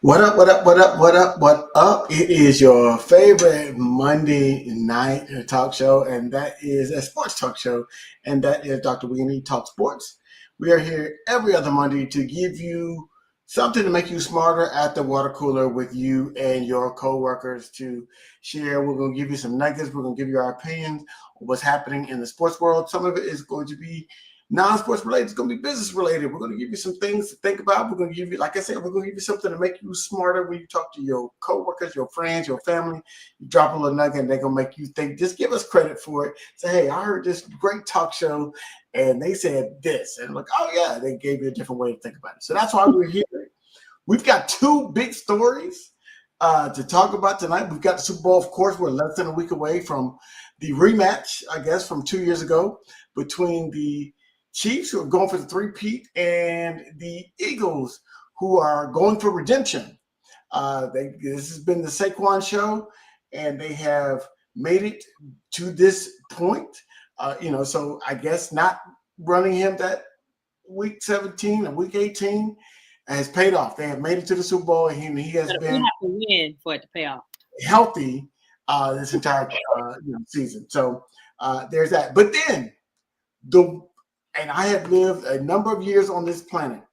What up, what up, what up, what up, what up? It is your favorite Monday night talk show, and that is a sports talk show, and that is Dr. Oui E Talk Sports. We are here every other Monday to give you something to make you smarter at the water cooler with you and your coworkers to share. We're going to give you some nuggets. We're going to give you our opinions on what's happening in the sports world. Some of it is going to be non-sports related. It's going to be business related. We're going to give you some things to think about. We're going to give you, like I said, we're going to give you something to make you smarter when you talk to your coworkers, your friends, your family. You drop a little nugget and they're going to make you think. Just give us credit for it. Say, hey, I heard this great talk show and they said this. And like, oh yeah, they gave you a different way to think about it. So that's why we're here. We've got two big stories to talk about tonight. We've got the Super Bowl, of course. We're less than a week away from the rematch, I guess, from 2 years ago between the Chiefs, who are going for the three-peat, and the Eagles, who are going for redemption. This has been the Saquon show, and they have made it to this point. So I guess not running him that week 17 or week 18 has paid off. They have made it to the Super Bowl, and he has been have to win for it to pay off. Healthy this entire season. So there's that. But then and I have lived a number of years on this planet,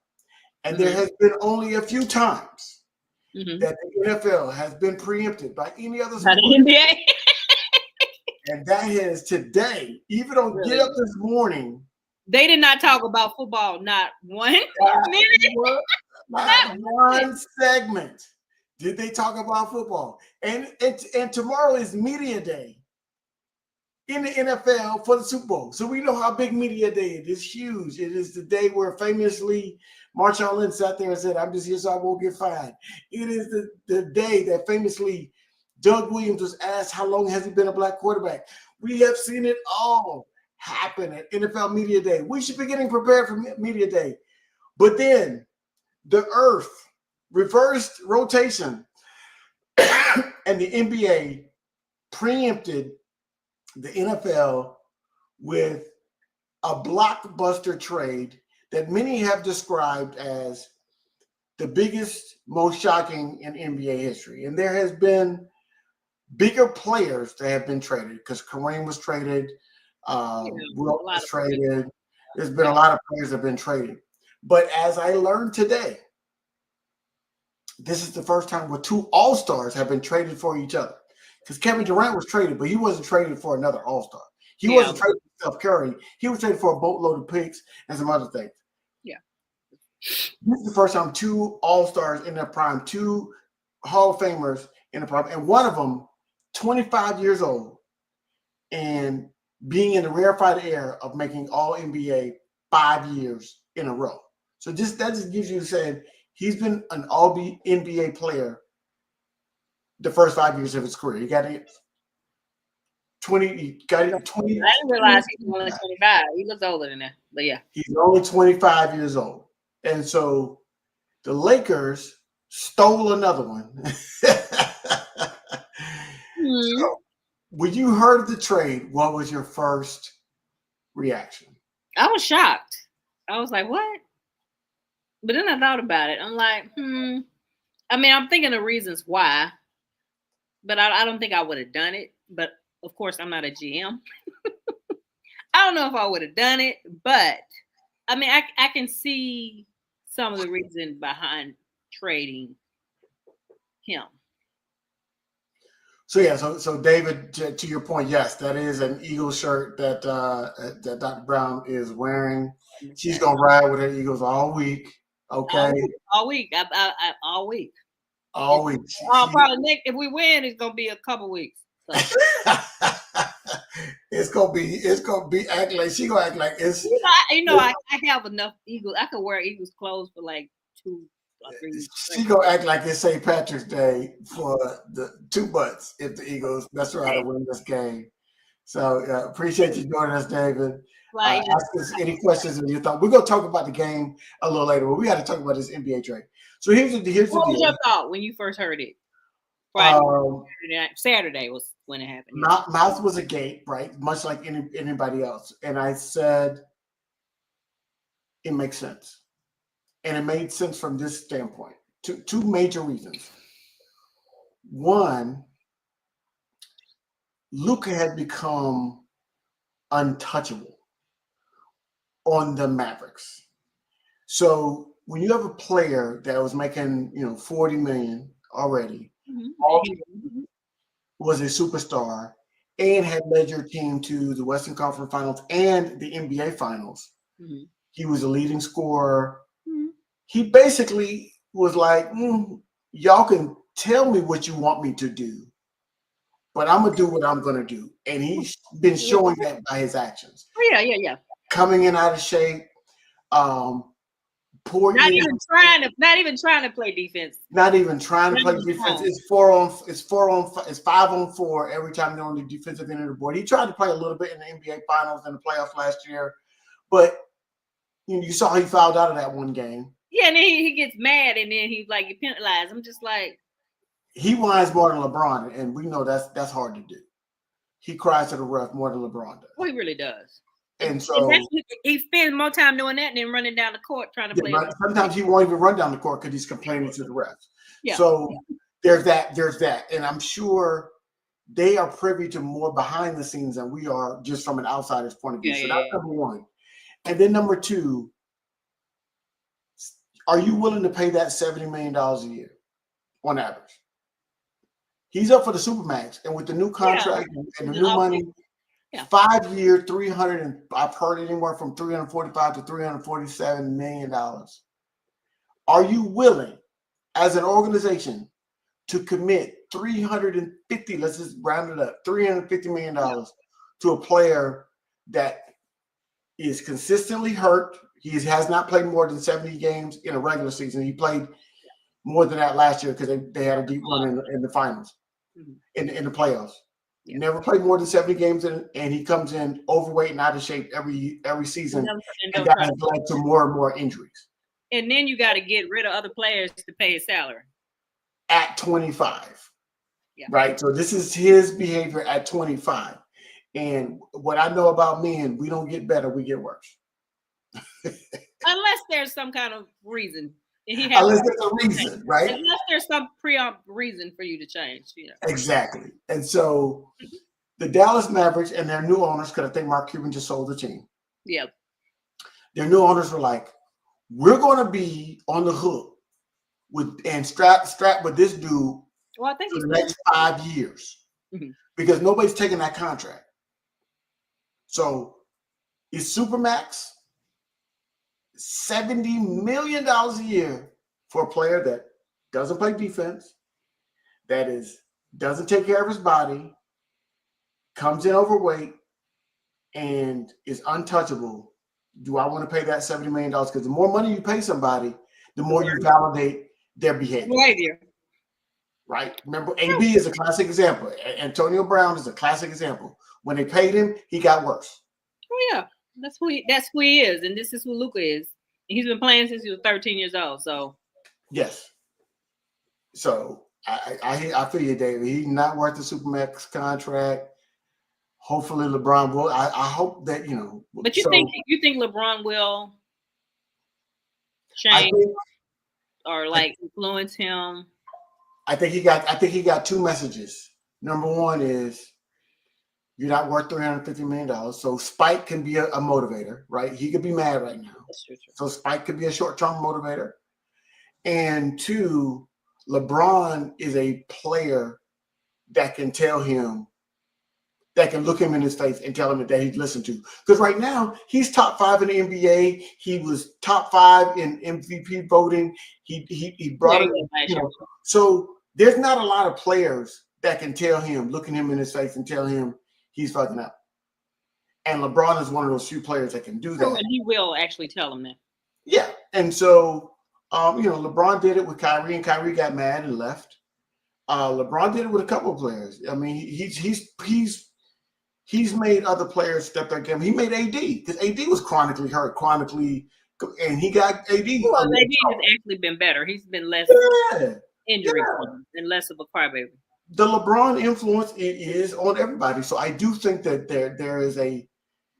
and there has been only a few times that the NFL has been preempted by any other sport. NBA. And that is today. Even on Get Up This Morning, they did not talk about football. Not one minute. Not one segment did they talk about football. And tomorrow is media day in the NFL for the Super Bowl. So we know how big media day it is. It's huge. It is the day where famously Marshawn Lynch sat there and said, I'm just here so I won't get fined. It is the day that famously Doug Williams was asked how long has he been a black quarterback. We have seen it all happen at NFL Media Day. We should be getting prepared for Media Day. But then the earth reversed rotation and the NBA preempted the NFL with a blockbuster trade that many have described as the biggest, most shocking in NBA history. And there has been bigger players that have been traded because Kareem was traded, Wilt was traded. There's been a lot of players that have been traded. But as I learned today, this is the first time where two All-Stars have been traded for each other. Because Kevin Durant was traded, but he wasn't traded for another All-Star. He wasn't traded for Steph Curry. He was traded for a boatload of picks and some other things. Yeah. This is the first time two All-Stars in their prime, two Hall of Famers in the prime, and one of them 25 years old and being in the rarefied air of making All-NBA 5 years in a row. So that just gives you saying he's been an All-NBA player the first 5 years of his career. He got it 20. He got it 20. I didn't realize he was only 25. He looks older than that, but yeah. He's only 25 years old. And so the Lakers stole another one. So, when you heard of the trade, what was your first reaction? I was shocked. I was like, what? But then I thought about it. I'm like, I mean, I'm thinking of reasons why, but I don't think I would have done it. But of course, I'm not a GM. I don't know if I would have done it, but I mean, I can see some of the reason behind trading him. So yeah, so David, to your point, yes, that is an Eagles shirt that Dr. Brown is wearing. She's gonna ride with her Eagles all week. Okay, all week. All week. All week. Probably if we win, it's gonna be a couple weeks. So. It's gonna be acting like she gonna act like it's. I have enough Eagles. I could wear Eagles clothes for like 2 or 3 weeks. She gonna act like it's St. Patrick's Day for the 2 months if the Eagles mess around and win this game. So appreciate you joining us, David. Ask us any questions and your thought. We're gonna talk about the game a little later, but we got to talk about this NBA trade. So here's the deal. What was your thought when you first heard it? Friday, Saturday was when it happened. Mouth was agape, right? Much like anybody else. And I said, it makes sense. And it made sense from this standpoint. two major reasons. One, Luka had become untouchable on the Mavericks. So when you have a player that was making, $40 million already, all was a superstar, and had led your team to the Western Conference Finals and the NBA Finals. He was a leading scorer. He basically was like, y'all can tell me what you want me to do, but I'm going to do what I'm going to do. And he's been showing that by his actions. Yeah. Coming in out of shape, poor not even trying to play defense. Not even trying to play defense. It's 5-on-4 every time they're on the defensive end of the board. He tried to play a little bit in the NBA Finals and the playoffs last year, but you saw he fouled out of that one game. Yeah, and then he gets mad, and then he's like, "You penalized." I'm just like, he whines more than LeBron, and we know that's hard to do. He cries to the ref more than LeBron does. Well, he really does. And so he spends more time doing that than running down the court trying to play. Sometimes he won't even run down the court because he's complaining to the refs. Yeah. So there's that. And I'm sure they are privy to more behind the scenes than we are just from an outsider's point of view. So that's number one. And then number two, are you willing to pay that $70 million a year on average? He's up for the Supermax. And with the new contract and the new money, 5 year, 300, and I've heard anywhere from 345 to 347 million dollars. Are you willing, as an organization, to commit 350? Let's just round it up, $350 million to a player that is consistently hurt? He has not played more than 70 games in a regular season. He played more than that last year because they had a deep run in the finals, in the playoffs. Yeah. Never played more than 70 games, and he comes in overweight and out of shape every season, and that has led to more and more injuries. And then you got to get rid of other players to pay his salary. At 25, right? So this is his behavior at 25. And what I know about men, we don't get better, we get worse. Unless there's some kind of reason. Unless there's a reason, right? Unless there's some pre-op reason for you to change. Exactly. And so the Dallas Mavericks and their new owners, because I think Mark Cuban just sold the team. Yep. Their new owners were like, we're going to be on the hook and strap with this dude for the next 5 years because nobody's taking that contract. So it's Supermax. $70 million a year for a player that doesn't play defense, doesn't take care of his body, comes in overweight, and is untouchable. Do I want to pay that $70 million? Because the more money you pay somebody, the more you validate their behavior. Right? Remember, AB is a classic example. Antonio Brown is a classic example. When they paid him, he got worse. Oh yeah. That's who he is, and this is who Luka is. He's been playing since he was 13 years old. So yes. So I feel you, David. He's not worth the Supermax contract. Hopefully, LeBron will. I hope that But you think LeBron will change or influence him? I think he got two messages. Number one is, you're not worth $350 million. So Spike can be a motivator, right? He could be mad right now. That's true. So Spike could be a short-term motivator. And two, LeBron is a player that can tell him, that can look him in his face and tell him that he's listened to. Because right now, he's top 5 in the NBA. He was top 5 in MVP voting. He brought it. So there's not a lot of players that can tell him, looking him in his face and tell him, he's fucking up. And LeBron is one of those few players that can do that. And he will actually tell him that. Yeah. And so, LeBron did it with Kyrie, and Kyrie got mad and left. LeBron did it with a couple of players. I mean, he's made other players step their game. He made AD, because AD was chronically hurt, and he got AD. Well, AD has actually been better. He's been less injury and less of a crybaby. The LeBron influence is on everybody. So I do think that there is a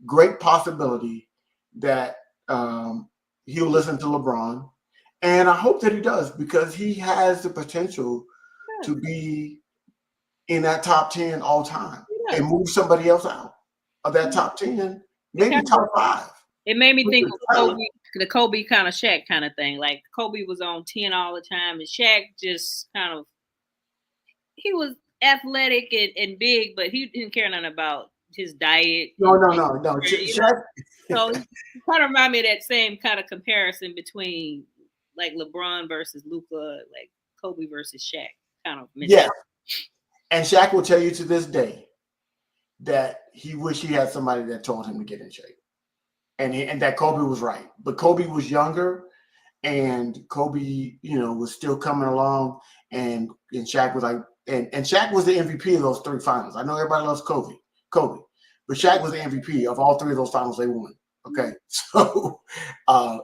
great possibility that he'll listen to LeBron. And I hope that he does because he has the potential Yeah, to be in that top 10 all time he and does. move somebody else out of that top 10, It maybe kind of top 5. it made me With think the of talent. the Kobe kind of Shaq kind of thing. Like Kobe was on 10 all the time, and Shaq just kind of he was athletic and big, but he didn't care nothing about his diet No, and no, no, no. you know. So he kind of remind me of that same kind of comparison between like LeBron versus Luka, like Kobe versus Shaq kind of Yes. mentality. And Shaq will tell you to this day that he wished he had somebody that told him to get in shape. And that Kobe was right. But Kobe was younger and Kobe, was still coming along and Shaq was like and Shaq was the MVP of those 3 finals. I know everybody loves Kobe, but Shaq was the MVP of all 3 of those finals they won. Okay. So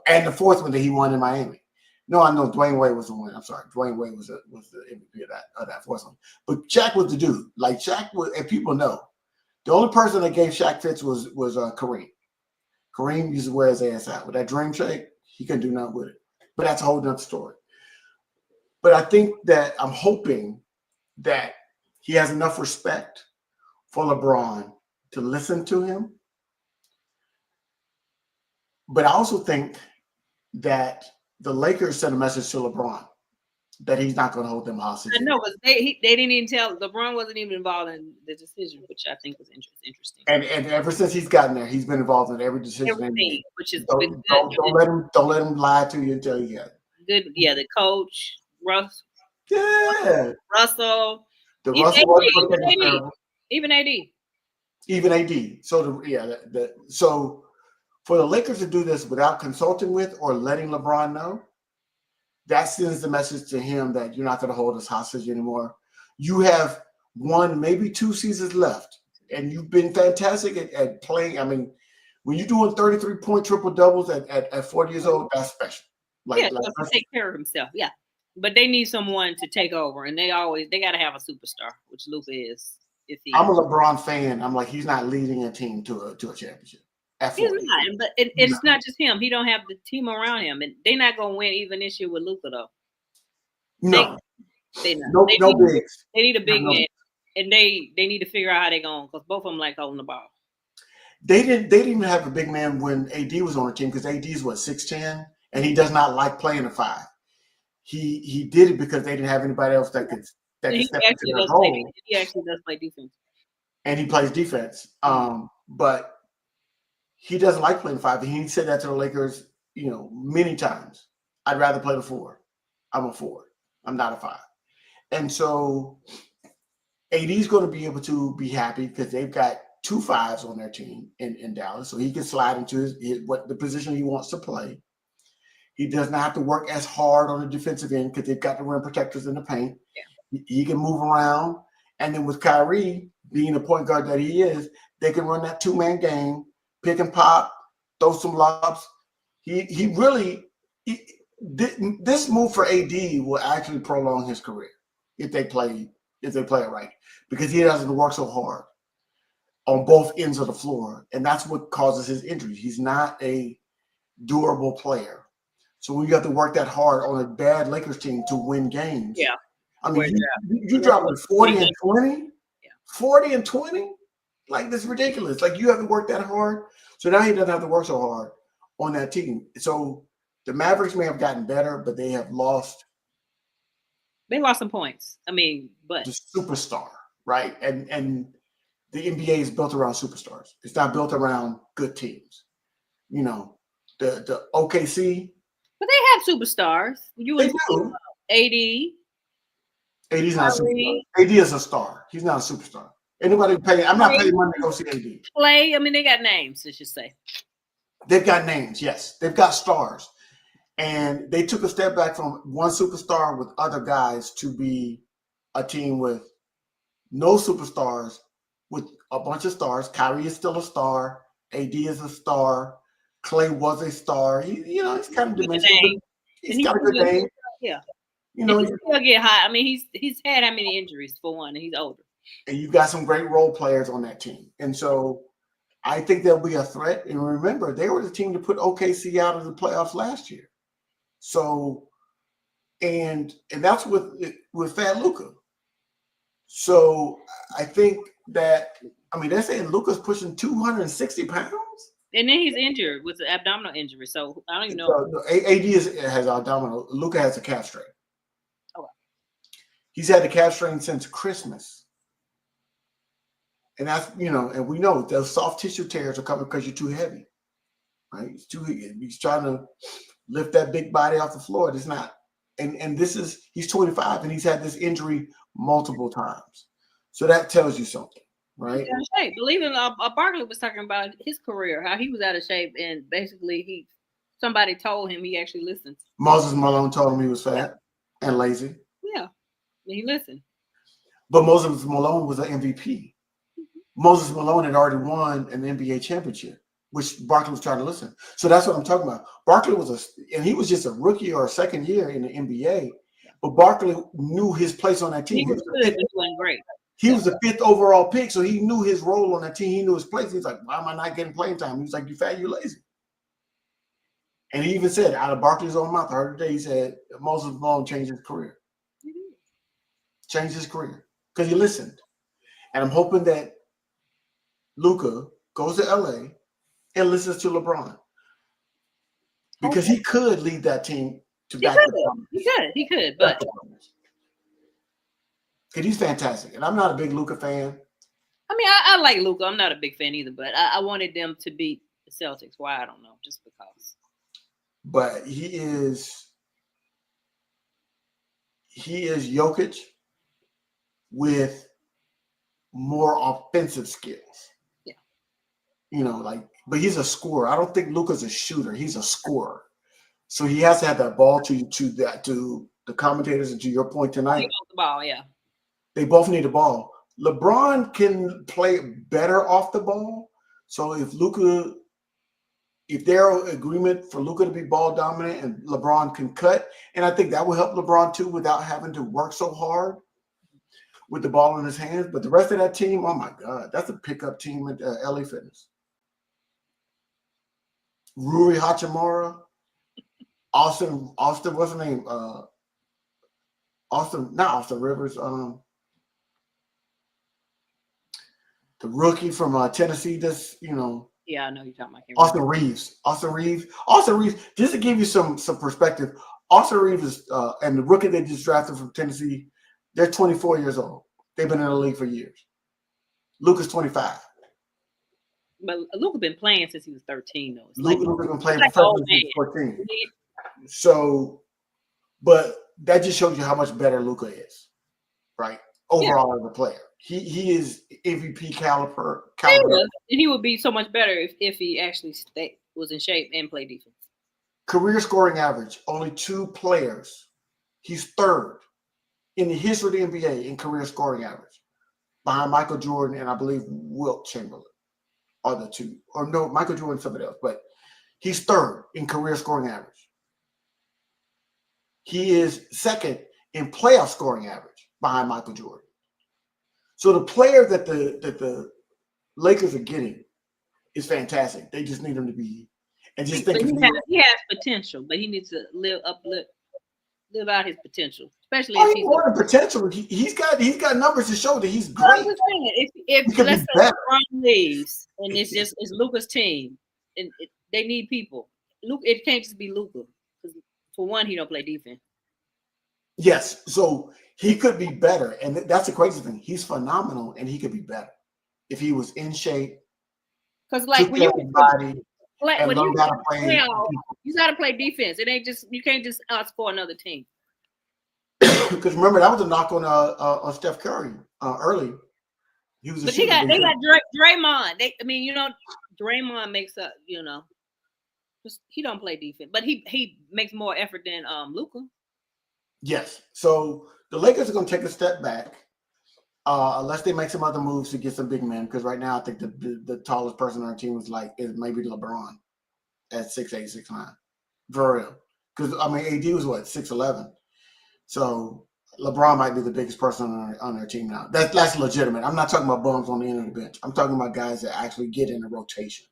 and the 4th one that he won in Miami. No, I know Dwayne Wade was the one. I'm sorry. Dwayne Wade was the MVP of that 4th one. But Shaq was the dude. Like Shaq was, and people know, the only person that gave Shaq fits was Kareem. Kareem used to wear his ass out. With that dream shake, he couldn't do nothing with it. But that's a whole nother story. But I think that I'm hoping that he has enough respect for LeBron to listen to him. But I also think that the Lakers sent a message to LeBron that he's not going to hold them hostage. I know, but they didn't even tell LeBron wasn't even involved in the decision, which I think was interesting. And ever since he's gotten there, he's been involved in every decision they made. Which has Don't, been don't, good. don't let him lie to you until you get it. Good, yeah. The coach, Yeah. Russell, The even Russell AD, was terrible. even AD. Even AD. So so for the Lakers to do this without consulting with or letting LeBron know, that sends the message to him that you're not going to hold us hostage anymore. You have 1, maybe 2 seasons left, and you've been fantastic at playing. I mean, when you're doing 33-point triple doubles at 40 years old, that's special. Yeah, to take care of himself. Yeah, but they need someone to take over, and they got to have a superstar, which Luka is. I'm a LeBron fan. I'm like, he's not leading a team to a championship. He's not, but it's not just him. He don't have the team around him, and they're not gonna win even this year with Luka though. No, they not. No bigs. They need a big man, and they need to figure out how they're going because both of them like holding the ball. They didn't even have a big man when AD was on the team because AD is 6'10", and he does not like playing a 5. He did it because they didn't have anybody else that could step into that role. He actually does play defense, and he plays defense. But he doesn't like playing 5. He said that to the Lakers, many times. I'd rather play the 4. I'm a 4. I'm not a 5. And so AD is going to be able to be happy because they've got 2 5s on their team in Dallas, so he can slide into the position he wants to play. He does not have to work as hard on the defensive end because they've got the rim protectors in the paint. Yeah. He can move around. And then with Kyrie being the point guard that he is, they can run that 2-man game, pick and pop, throw some lobs. He really this move for AD will actually prolong his career if they play it right, because he doesn't work so hard on both ends of the floor, and that's what causes his injuries. He's not a durable player. So when you have to work that hard on a bad Lakers team to win games, I mean, you dropping 40 and 20, 40 and 20, like that's ridiculous. Like you have to work that hard. So now he doesn't have to work so hard on that team. So the Mavericks may have gotten better, but they have lost. They lost some points. I mean, but the superstar, right? And the NBA is built around superstars. It's not built around good teams. The OKC. But they have superstars. They do. AD. AD's not a superstar. AD is a star. He's not a superstar. Anybody pay? I'm not paying money to go see AD. Play. I mean, they got names. Let's just say. They've got names. Yes, they've got stars, and they took a step back from one superstar with other guys to be a team with no superstars, with a bunch of stars. Kyrie is still a star. AD is a star. Clay was a star. He's kind of dimensional. He's got a good name. Yeah. He's still get high. I mean, he's had how many injuries for one, and he's older. And you've got some great role players on that team. And so I think there'll be a threat. And remember, they were the team to put OKC out of the playoffs last year. So and that's with Fat Luka. So I think that they're saying Luka's pushing 260 pounds. And then he's injured with the abdominal injury. So I don't even know. So, AD has abdominal. Luka has a calf strain. Okay. He's had the calf strain since Christmas. And that's, and we know those soft tissue tears are coming because you're too heavy. Right? He's trying to lift that big body off the floor. It's not. And he's 25 and he's had this injury multiple times. So that tells you something, right? He's out of shape. Believe it or not, Barkley was talking about his career, how he was out of shape, and basically somebody told him he actually listened. Moses Malone told him he was fat and lazy. Yeah, and he listened. But Moses Malone was an MVP. Moses Malone had already won an NBA championship, which Barkley was trying to listen. So that's what I'm talking about. Barkley and he was just a rookie or a second year in the NBA, but Barkley knew his place on that team. He was good, but doing great. He was the 5th overall pick, so he knew his role on that team. He knew his place. He's like, why am I not getting playing time? He was like, you fat, you lazy. And he even said, out of Barkley's own mouth, I heard today, he said, Moses Malone changed his career. Changed his career because he listened. And I'm hoping that Luka goes to LA and listens to LeBron. Because he could lead that team to back to He could, but because he's fantastic. And I'm not a big Luka fan. I like Luka. I'm not a big fan either, but I wanted them to beat the Celtics. Why? I don't know, just because. But he is Jokic with more offensive skills. Yeah. But he's a scorer. I don't think Luka's a shooter. He's a scorer. So he has to have that ball to the commentators and to your point tonight. The ball, yeah. They both need the ball. LeBron can play better off the ball. So if they're in agreement for Luka to be ball dominant and LeBron can cut, and I think that will help LeBron too without having to work so hard with the ball in his hands. But the rest of that team, oh my God, that's a pickup team at LA Fitness. Rui Hachimura, Austin, what's his name? Not Austin Rivers. The rookie from Tennessee. Yeah, I know you're talking about. Austin Reeves. Just to give you some perspective, Austin Reeves is and the rookie they just drafted from Tennessee. They're 24 years old. They've been in the league for years. Luka's 25. But Luka been playing since he was 13, though. Luka's been playing professionally since 14. So, but that just shows you how much better Luka is, right? Overall as a player. He is MVP caliber. And he would be so much better if he actually was in shape and played defense. Career scoring average, only 2 players. He's 3rd in the history of the NBA in career scoring average, behind Michael Jordan and I believe Wilt Chamberlain are the 2. Or no, Michael Jordan, somebody else, but he's 3rd in career scoring average. He is 2nd in playoff scoring average behind Michael Jordan. So the player that the Lakers are getting is fantastic. They just need him to be, and just think he has potential, but he needs to live out his potential, especially if he's more than potential. He's got numbers to show that he's great. If let's say LeBron leaves and it's Luka's team, and they need people. It can't just be Luka because for one, he don't play defense. Yes, so he could be better, and that's the crazy thing. He's phenomenal, and he could be better if he was in shape. Because when you got to play defense. It ain't just you can't just outscore another team. Because remember that was a knock on Steph Curry early. He was. They got Draymond. Draymond makes up. He don't play defense, but he makes more effort than Luka. Yes. So the Lakers are going to take a step back unless they make some other moves to get some big men. Because right now, I think the tallest person on our team is maybe LeBron at 6'8", 6'9". For real. Because, AD was 6'11". So LeBron might be the biggest person on our team now. That's legitimate. I'm not talking about bums on the end of the bench. I'm talking about guys that actually get in the rotation.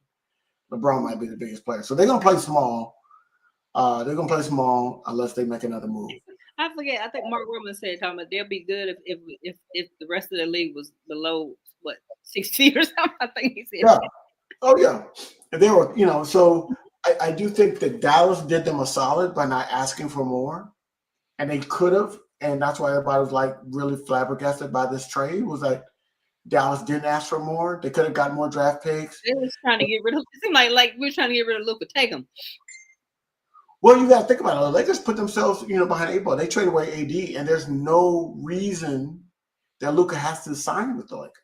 LeBron might be the biggest player. So they're going to play small. They're going to play small unless they make another move. I forget. I think Mark Roman said talking about they'll be good if the rest of the league was below what 60 or something. I think he said Yeah. that. Oh yeah. And they were, so I do think that Dallas did them a solid by not asking for more. And they could have, and that's why everybody was like really flabbergasted by this trade. Was like Dallas didn't ask for more. They could have gotten more draft picks. They was trying to get rid of. It seemed like we were trying to get rid of Luka. Take him. Well, you got to think about it. The Lakers put themselves, behind the eight ball. They traded away AD, and there's no reason that Luka has to sign with the Lakers.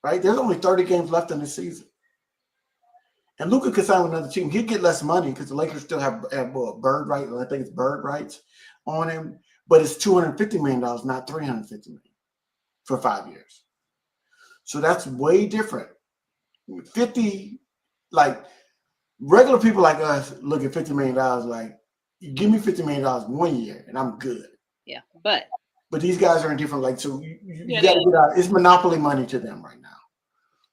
Right? There's only 30 games left in the season. And Luka could sign with another team. He'd get less money because the Lakers still have bird rights. I think it's bird rights on him. But it's $250 million, not $350 million for 5 years. So that's way different. 50, like regular people like us look at $50 million like, give me $50 million 1 year and I'm good. Yeah, but these guys are in different, like, so you got to get out. It's monopoly money to them right now.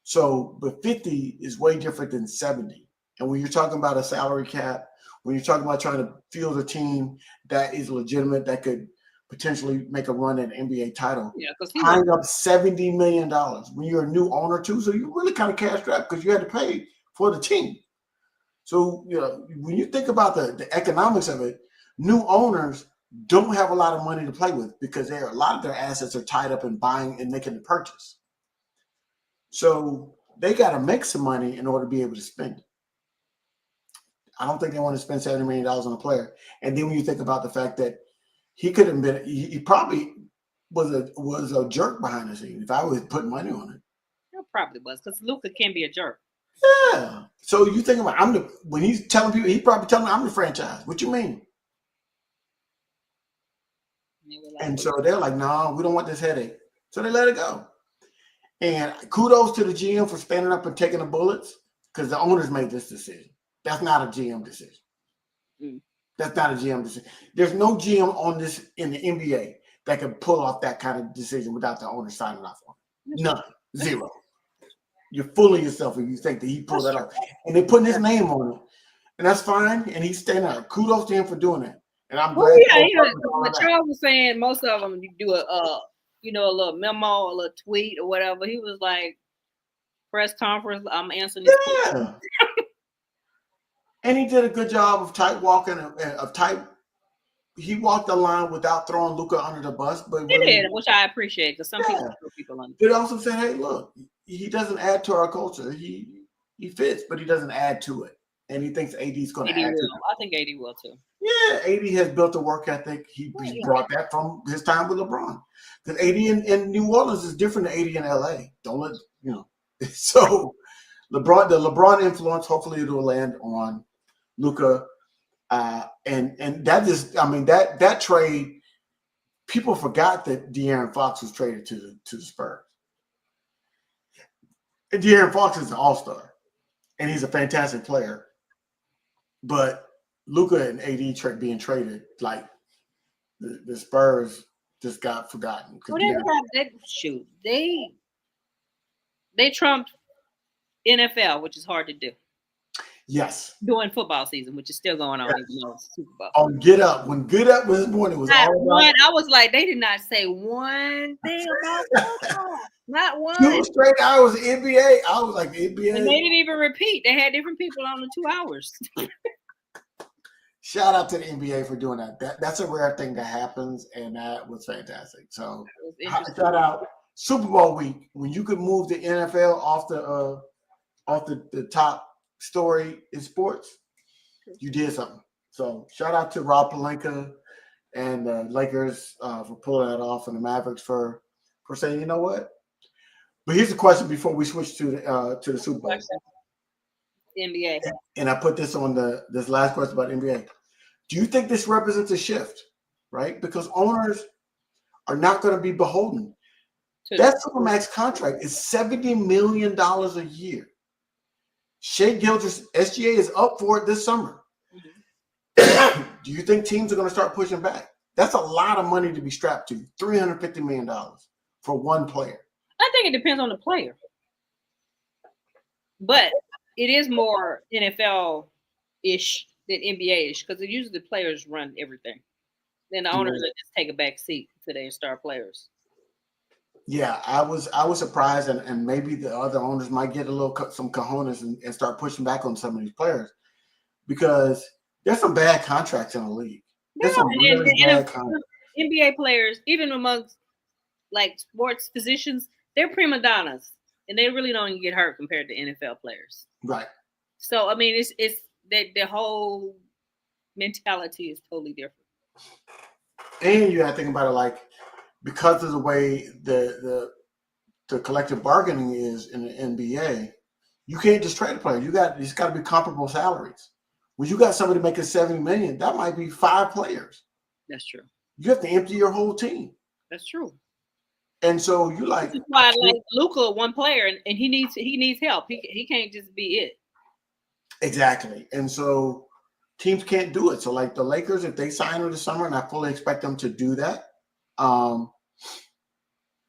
So, but 50 is way different than 70. And when you're talking about a salary cap, when you're talking about trying to field a team that is legitimate, that could potentially make a run at an NBA title, tying up $70 million when you're a new owner too. So you're really kind of cash strapped because you had to pay for the team. So, when you think about the economics of it, new owners don't have a lot of money to play with because a lot of their assets are tied up in buying and making the purchase. So they got to make some money in order to be able to spend it. I don't think they want to spend $70 million on a player. And then when you think about the fact that he could have been, he probably was a jerk behind the scenes if I was putting money on it. It probably was because Luka can be a jerk. Yeah. So you think about when he's telling people, he probably telling them I'm the franchise. What you mean? And so they're like, no, we don't want this headache. So they let it go. And kudos to the GM for standing up and taking the bullets because the owners made this decision. That's not a GM decision. That's not a GM decision. There's no GM on this in the NBA that can pull off that kind of decision without the owner signing off on it. None. Zero. You're fooling yourself if you think that he pulled that off. And they're putting his name on it. And that's fine. And he's standing out. Kudos to him for doing that. And I'm glad. What Charles was saying, most of them, you do a little memo, a little tweet or whatever. He was like, press conference, I'm answering this. Yeah. And he did a good job of tight walking, he walked the line without throwing Luka under the bus. But he did, which I appreciate because some people throw people under. But also said, hey, look, he doesn't add to our culture. He fits, but he doesn't add to it. And he thinks AD's going to add to it. I think AD will too. Yeah, AD has built a work ethic. He brought that from his time with LeBron. Because AD in New Orleans is different than AD in LA. Don't let, So the LeBron influence, hopefully it will land on Luka. And that is, that trade, people forgot that De'Aaron Fox was traded to the Spurs. And De'Aaron Fox is an all-star, and he's a fantastic player. But Luka and AD being traded, like the Spurs just got forgotten. Well, they trumped NFL, which is hard to do. Yes. During football season, which is still going on, even though it's Super Bowl. On Get Up. When Get Up was born, it was not all one. I was like, they did not say one thing about football. Not one. 2 straight hours of NBA. I was like, NBA. And they didn't even repeat. They had different people on the 2 hours. Shout out to the NBA for doing that. That's a rare thing that happens, and that was fantastic. So shout out Super Bowl week when you could move the NFL off the top story in sports. You did something. So shout out to Rob Pelinka and the Lakers for pulling that off, and the Mavericks for saying, you know what. But here's the question before we switch to the Super Bowl. NBA. And I put this on this last question about NBA. Do you think this represents a shift, right? Because owners are not going to be beholden. That Supermax contract is $70 million a year. Shea Gilgeous, SGA is up for it this summer. Mm-hmm. Do you think teams are going to start pushing back? That's a lot of money to be strapped to, $350 million for one player. I think it depends on the player. But it is more NFL-ish than NBA-ish because usually the players run everything. Then the owners will just take a back seat to their star players. Yeah, I was surprised, and maybe the other owners might get a little some cojones and start pushing back on some of these players because there's some bad contracts in the league. There's some really bad contracts. NBA players, even amongst like sports physicians, they're prima donnas, and they really don't get hurt compared to NFL players. Right. So I mean, it's that the whole mentality is totally different. And you got to think about it like because of the way the collective bargaining is in the NBA, you can't just trade a player. It's got to be comparable salaries. When you got somebody making $70 million, that might be 5 players. That's true. You have to empty your whole team. That's true. And so you like. That's why I like Luka, one player, and he needs help. He can't just be it. Exactly. And so teams can't do it. So like the Lakers, if they sign him this summer, and I fully expect them to do that,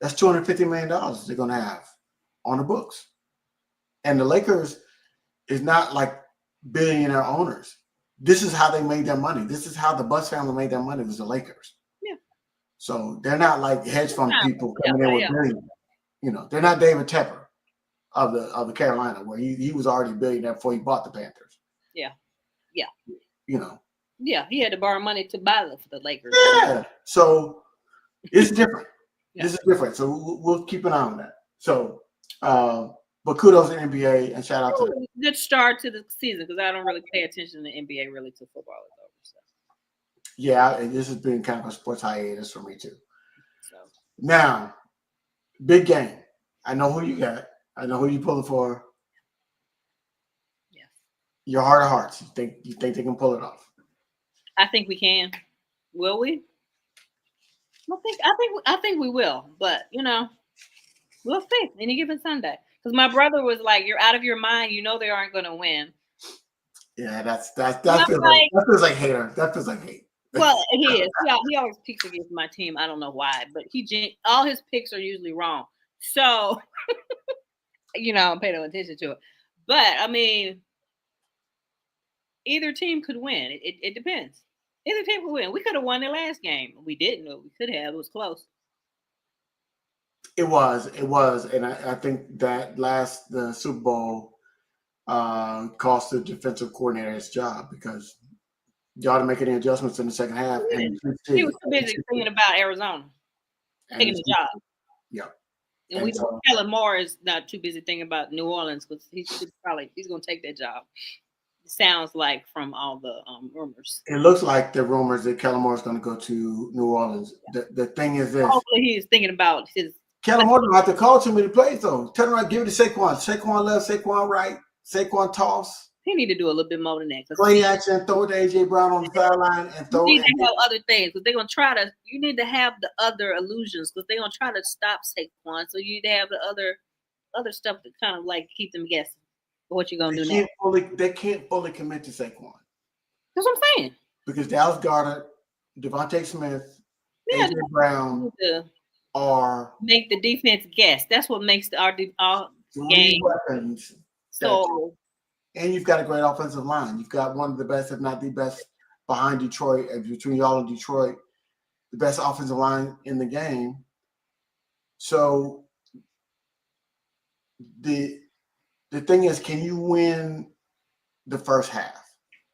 that's $250 million they're going to have on the books. And the Lakers is not like billionaire owners. This is how they made their money. This is how the Bucks family made their money, was the Lakers. Yeah. So they're not like hedge fund people coming in with billions. You know, they're not David Tepper of the Carolina, where he was already a billionaire before he bought the Panthers. Yeah. Yeah. You know. Yeah, he had to borrow money to buy the Lakers. Yeah. So it's different. Yeah. This is different. So we'll keep an eye on that. So but kudos to the NBA and shout out to them. Good start to the season because I don't really pay attention to the NBA really till football is over. So. Yeah, and this has been kind of a sports hiatus for me too. So. Now, big game. I know who you got. I know who you pulling for. Yes. Your heart of hearts. You think they can pull it off? I think we can. Will we? I think we will. But we'll see any given Sunday. Because my brother was like, "You're out of your mind. You know they aren't going to win." Yeah, that feels like hater. That feels like hate. Well, he is. He always picks against my team. I don't know why, but all his picks are usually wrong. So, I'm paying no attention to it. But I mean, either team could win. It depends. Either team could win. We could have won the last game. We didn't. But we could have. It was close. It was, and I think that the Super Bowl cost the defensive coordinator his job because y'all to make any adjustments in the second half. And he was too busy thinking about Arizona taking the job. Yeah, and we Kellen Moore is not too busy thinking about New Orleans because he's going to take that job. It sounds like from all the rumors. It looks like the rumors that Kellen Moore is going to go to New Orleans. Yeah. The thing is this: hopefully he's thinking about his. Kellen Moore don't have to call too many plays though. Turn around, give it to Saquon. Saquon left, Saquon right, Saquon toss. He need to do a little bit more than that. Play action, throw it to AJ Brown on the sideline, and throw. You need to have other things because they're gonna try to. You need to have the other illusions because they're gonna try to stop Saquon. So you need to have the other stuff to kind of like keep them guessing what you're gonna do now. They can't fully commit to Saquon. That's what I'm saying. Because Dallas Goedert, Devontae Smith, AJ Brown. Or make the defense guess. That's what makes our game. Weapons. So, and you've got a great offensive line. You've got one of the best, if not the best, behind Detroit. Between y'all and Detroit, the best offensive line in the game. So the thing is, can you win the first half?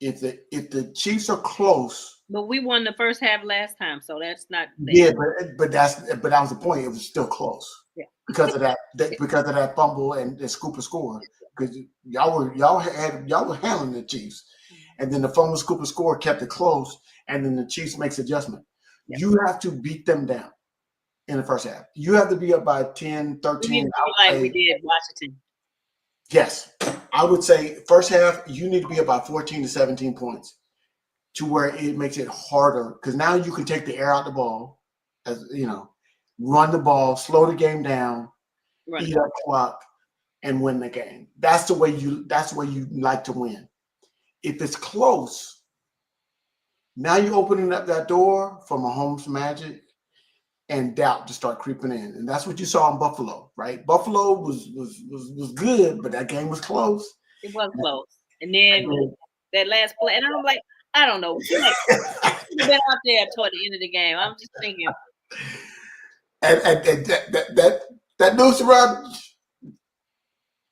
If the Chiefs are close. But we won the first half last time, so that's not. Yeah, but that was the point. It was still close. Yeah. Because of that fumble and the scoop and score. Because y'all were handling the Chiefs, and then the fumble, scoop and score kept it close, and then the Chiefs makes adjustment. Yeah. You have to beat them down in the first half. You have to be up by 10, 13. Like we did Washington. Yes, I would say first half you need to be about 14 to 17 points. To where it makes it harder because now you can take the air out the ball, run the ball, slow the game down, eat up clock, and win the game. That's the way you like to win. If it's close, now you're opening up that door for Mahomes magic and doubt to start creeping in, and that's what you saw in Buffalo, right? Buffalo was good, but that game was close. It was close, and then that last play, and I'm like. I don't know. should have been out there toward the end of the game. I'm just thinking. And that noose around.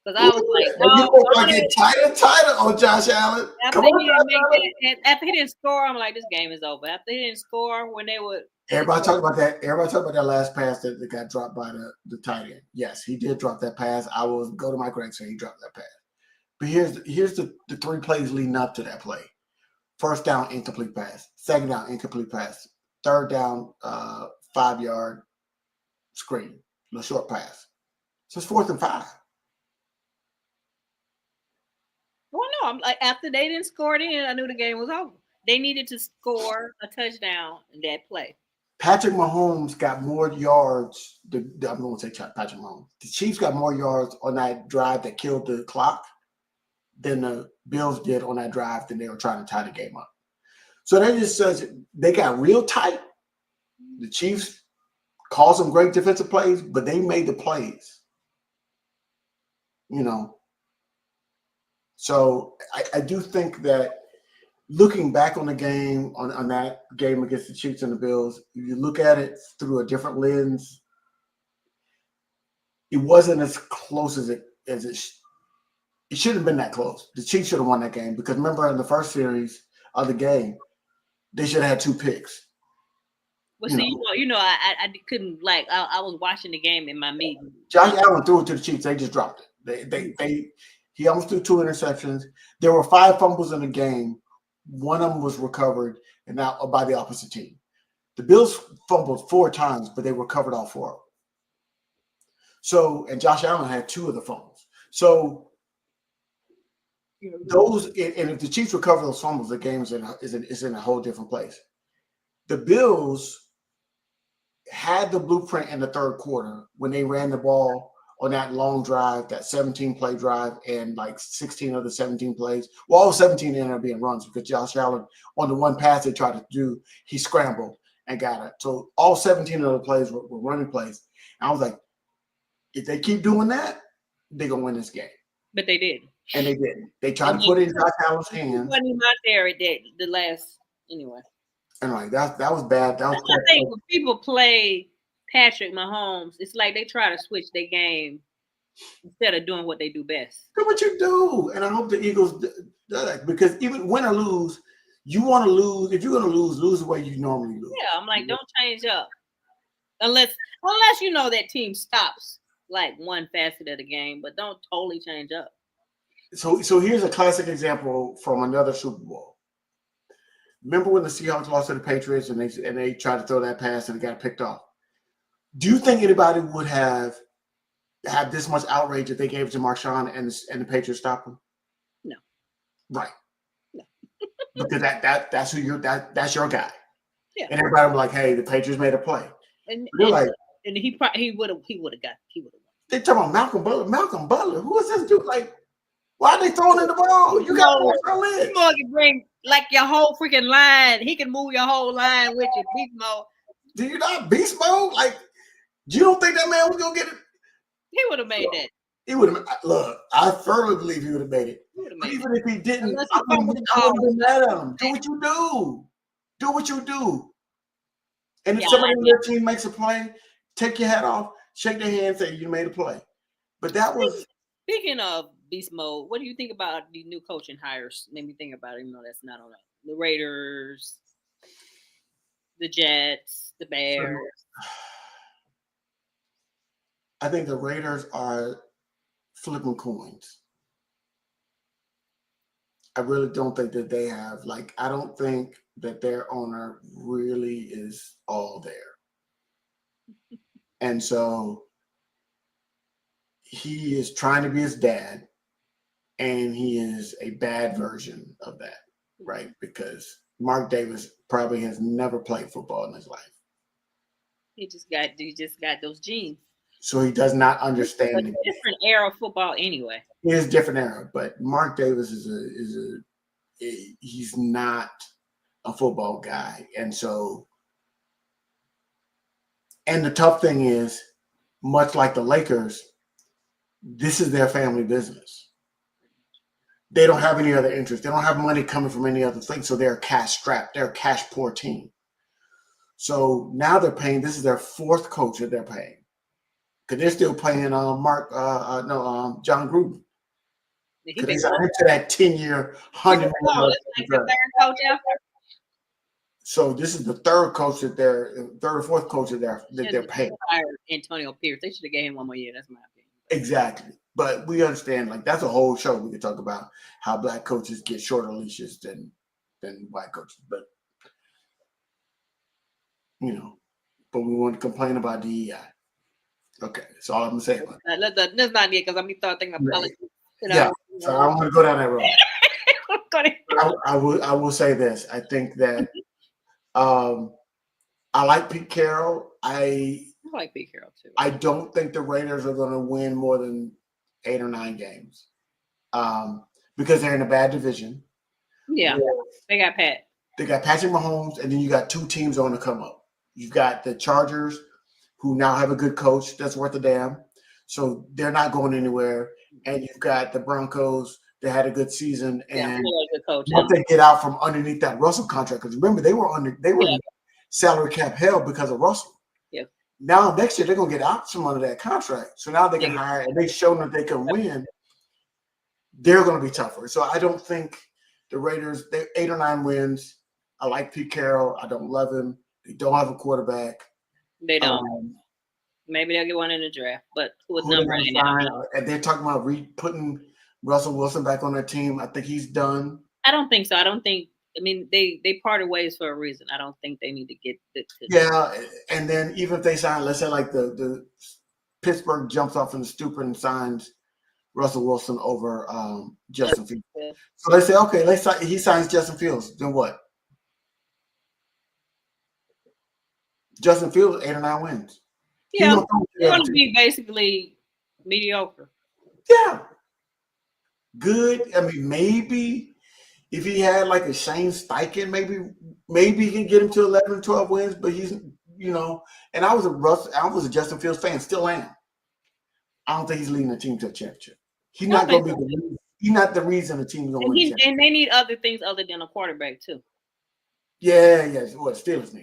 Because I was like, And you no, think like get tighter and tighter on Josh Allen. after Come he on, didn't Josh make Allen. that, after he didn't score, I'm like, this game is over. After he didn't score, when they would. Everybody talk about that. Everybody talk about that last pass that got dropped by the tight end. Yes, he did drop that pass. I will go to my Greg saying he dropped that pass. But here's the 3 plays leading up to that play. First down, incomplete pass. Second down, incomplete pass. Third down, 5-yard screen, little short pass. So it's 4th and 5. Well, no, I'm like, after they didn't score, then I knew the game was over. They needed to score a touchdown in that play. Patrick Mahomes got more yards. I'm going to say Patrick Mahomes. The Chiefs got more yards on that drive that killed the clock than the Bills did on that drive than they were trying to tie the game up. So that just says they got real tight. The Chiefs caused some great defensive plays, but they made the plays. You know. So I do think that looking back on the game, on that game against the Chiefs and the Bills, if you look at it through a different lens, it wasn't as close as it shouldn't have been that close. The Chiefs should have won that game because remember in the first series of the game, they should have had 2 picks. Well, I couldn't I was watching the game in my meeting. Josh Allen threw it to the Chiefs. They just dropped it. He almost threw 2 interceptions. There were 5 fumbles in the game. One of them was recovered and now by the opposite team. The Bills fumbled 4 times, but they recovered all 4 of them. So, and Josh Allen had 2 of the fumbles. So, and if the Chiefs recover those fumbles, the game is in a whole different place. The Bills had the blueprint in the third quarter when they ran the ball on that long drive, that 17-play drive, and like 16 of the 17 plays. Well, all 17 ended up being runs because Josh Allen, on the one pass they tried to do, he scrambled and got it. So all 17 of the plays were running plays. And I was like, if they keep doing that, they're going to win this game. But they did. And they didn't. They tried to put it in Josh Allen's hands. Wasn't even out there at the last, anyway. And like, that was bad. That was I think when people play Patrick Mahomes, it's like they try to switch their game instead of doing what they do best. Do what you do. And I hope the Eagles do that because even win or lose, you want to lose. If you're going to lose the way you normally lose. Yeah, I'm like, don't change up. Unless you know that team stops like one facet of the game, but don't totally change up. So here's a classic example from another Super Bowl. Remember when the Seahawks lost to the Patriots and they tried to throw that pass and it got picked off? Do you think anybody would have had this much outrage if they gave it to Marshawn and the Patriots stopped him? No. Right. No. Because that's your guy. Yeah. And everybody was like, hey, the Patriots made a play. And he would have won. They talking about Malcolm Butler. Who is this dude? Like, why are they throwing in the ball? You got to throw in. He can bring like your whole freaking line. He can move your whole line with you, beast mode. Do you not beast mode? Like, you don't think that man was gonna get it? He would have made that. He would have. Look, I firmly believe he would have made it. Even if he didn't, I wouldn't be mad at him. Do what you do. Do what you do. And if somebody on your team makes a play, take your hat off, shake their hand, say you made a play. But that was. Speaking of beast mode, what do you think about the new coaching hires? Made me think about it, even though that's not on the Raiders, the Jets, the Bears. I think the Raiders are flipping coins. I really don't think that they have, I don't think that their owner really is all there. And so he is trying to be his dad, and he is a bad version of that, right? Because Mark Davis probably has never played football in his life. He just got those genes. So he does not understand. It's a different era of football anyway. It is a different era, but Mark Davis he's not a football guy. And so, and the tough thing is, much like the Lakers, this is their family business. They don't have any other interest. They don't have money coming from any other thing, so they're cash strapped. They're a cash poor team. So now they're paying. This is their fourth coach that they're paying because they're still paying John Gruden because they signed him to that 10-year, $100 million contract. Coach after. So this is the third or fourth coach that they're paying. Antonio Pierce. They should have gave him one more year. That's my opinion. Exactly. But we understand, like, that's a whole show. We could talk about how black coaches get shorter leashes than white coaches. But, but we want to complain about DEI. Okay. That's all I'm going to say about it. That's not it, because I'm thinking of politics. Yeah. So I don't want to go down that road. I will say this. I think that I like Pete Carroll. I like Pete Carroll too. I don't think the Raiders are going to win more than 8 or 9 games because they're in a bad division. Yeah, they got Pat. They got Patrick Mahomes, and then you got 2 teams on the come up. You've got the Chargers, who now have a good coach that's worth a damn, so they're not going anywhere. And you've got the Broncos that had a good season, and once they get out from underneath that Russell contract, because remember they were in salary cap hell because of Russell. Yeah. Now next year they're gonna get out from under that contract, so now they can hire, and they've shown that they can win. They're gonna be tougher. So I don't think the Raiders. They're 8 or 9 wins. I like Pete Carroll. I don't love him. They don't have a quarterback. They don't. Maybe they'll get one in the draft, but what number? And they're talking about putting Russell Wilson back on their team. I think he's done. I don't think so. I mean, they parted ways for a reason. I don't think they need to get Yeah, and then even if they sign, let's say like the Pittsburgh jumps off in the stupid and signs Russell Wilson over Justin Fields. Yeah. So they say, okay, he signs Justin Fields. Then what? Justin Fields 8 or 9 wins. Yeah, he's going to be basically mediocre. Yeah. Good. I mean, maybe if he had like a Shane Steichen, maybe he can get him to 11, 12 wins. But he's, and I was a Justin Fields fan, still am. I don't think he's leading the team to a championship. He's not going to be he's not the reason the team's going to win. And they need other things other than a quarterback too. Yeah. What Steelers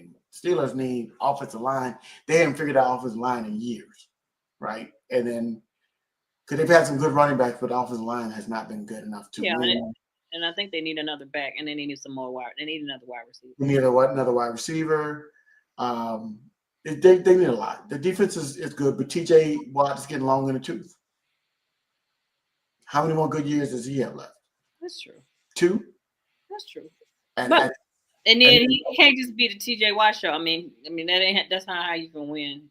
need offensive line. They haven't figured out offensive line in years, right? And then because they've had some good running backs, but the offensive line has not been good enough to win. And I think they need another back, and they need some more wide. They need another wide receiver. They need another wide receiver. They need a lot. The defense is good, but TJ Watt is getting long in the tooth. How many more good years does he have left? That's true. 2? That's true. And then he can't just be the TJ Watt show. I mean that's not how you can win.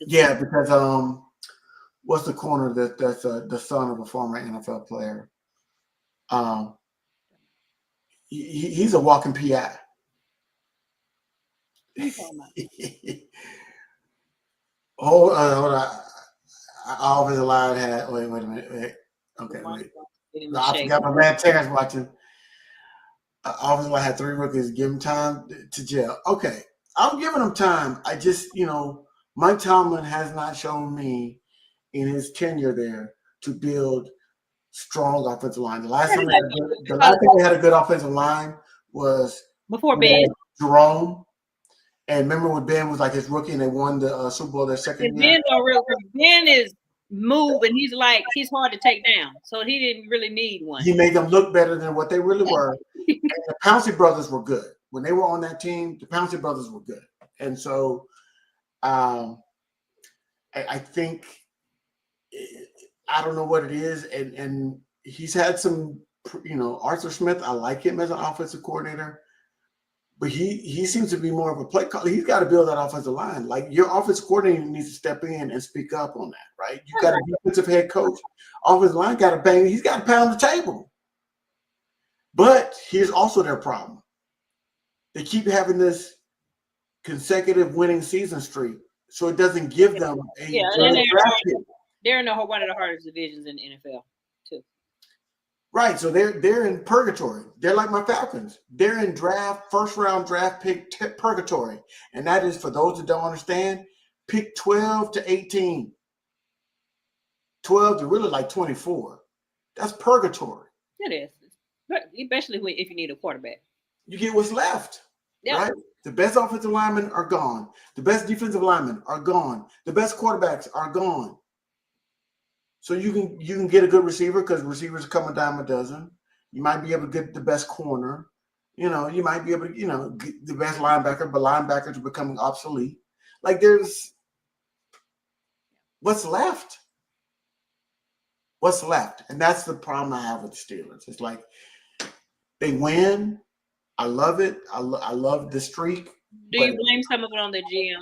Yeah, because what's the corner that's the son of a former NFL player? He's a walking PI. Hold on. Offensive line had. Wait a minute. Wait. Okay, wait. No, I forgot my man Terrence watching. Offensive line had 3 rookies. Give him time to gel. Okay, I'm giving him time. I just, Mike Tomlin has not shown me in his tenure there to build strong offensive line. The last time they had a good offensive line was before Ben Jerome. And remember when Ben was like his rookie and they won the Super Bowl their second year? Ben is move and he's hard to take down. So he didn't really need one. He made them look better than what they really were. And the Pouncey brothers were good. When they were on that team, the Pouncey brothers were good. And so I think I don't know what it is. And he's had some, Arthur Smith, I like him as an offensive coordinator. But he seems to be more of a play caller. He's got to build that offensive line. Like your offensive coordinator needs to step in and speak up on that, right? You got a defensive head coach. Offensive line got to bang. He's got to pound the table. But here's also their problem. They keep having this consecutive winning season streak, so it doesn't give them a draft pick. They're in one of the hardest divisions in the NFL, too. Right, so they're in purgatory. They're like my Falcons. They're in first round draft pick purgatory, and that is, for those that don't understand, pick 12 to 18, 12 to really like 24. That's purgatory. It is, but especially if you need a quarterback. You get what's left, Yep. right? The best offensive linemen are gone. The best defensive linemen are gone. The best quarterbacks are gone. So you can get a good receiver because receivers are coming dime a dozen. You might be able to get the best corner. You might be able to, get the best linebacker, but linebackers are becoming obsolete. Like there's what's left. What's left? And that's the problem I have with the Steelers. It's like they win. I love it. I love the streak. Do you blame some of it on the GM?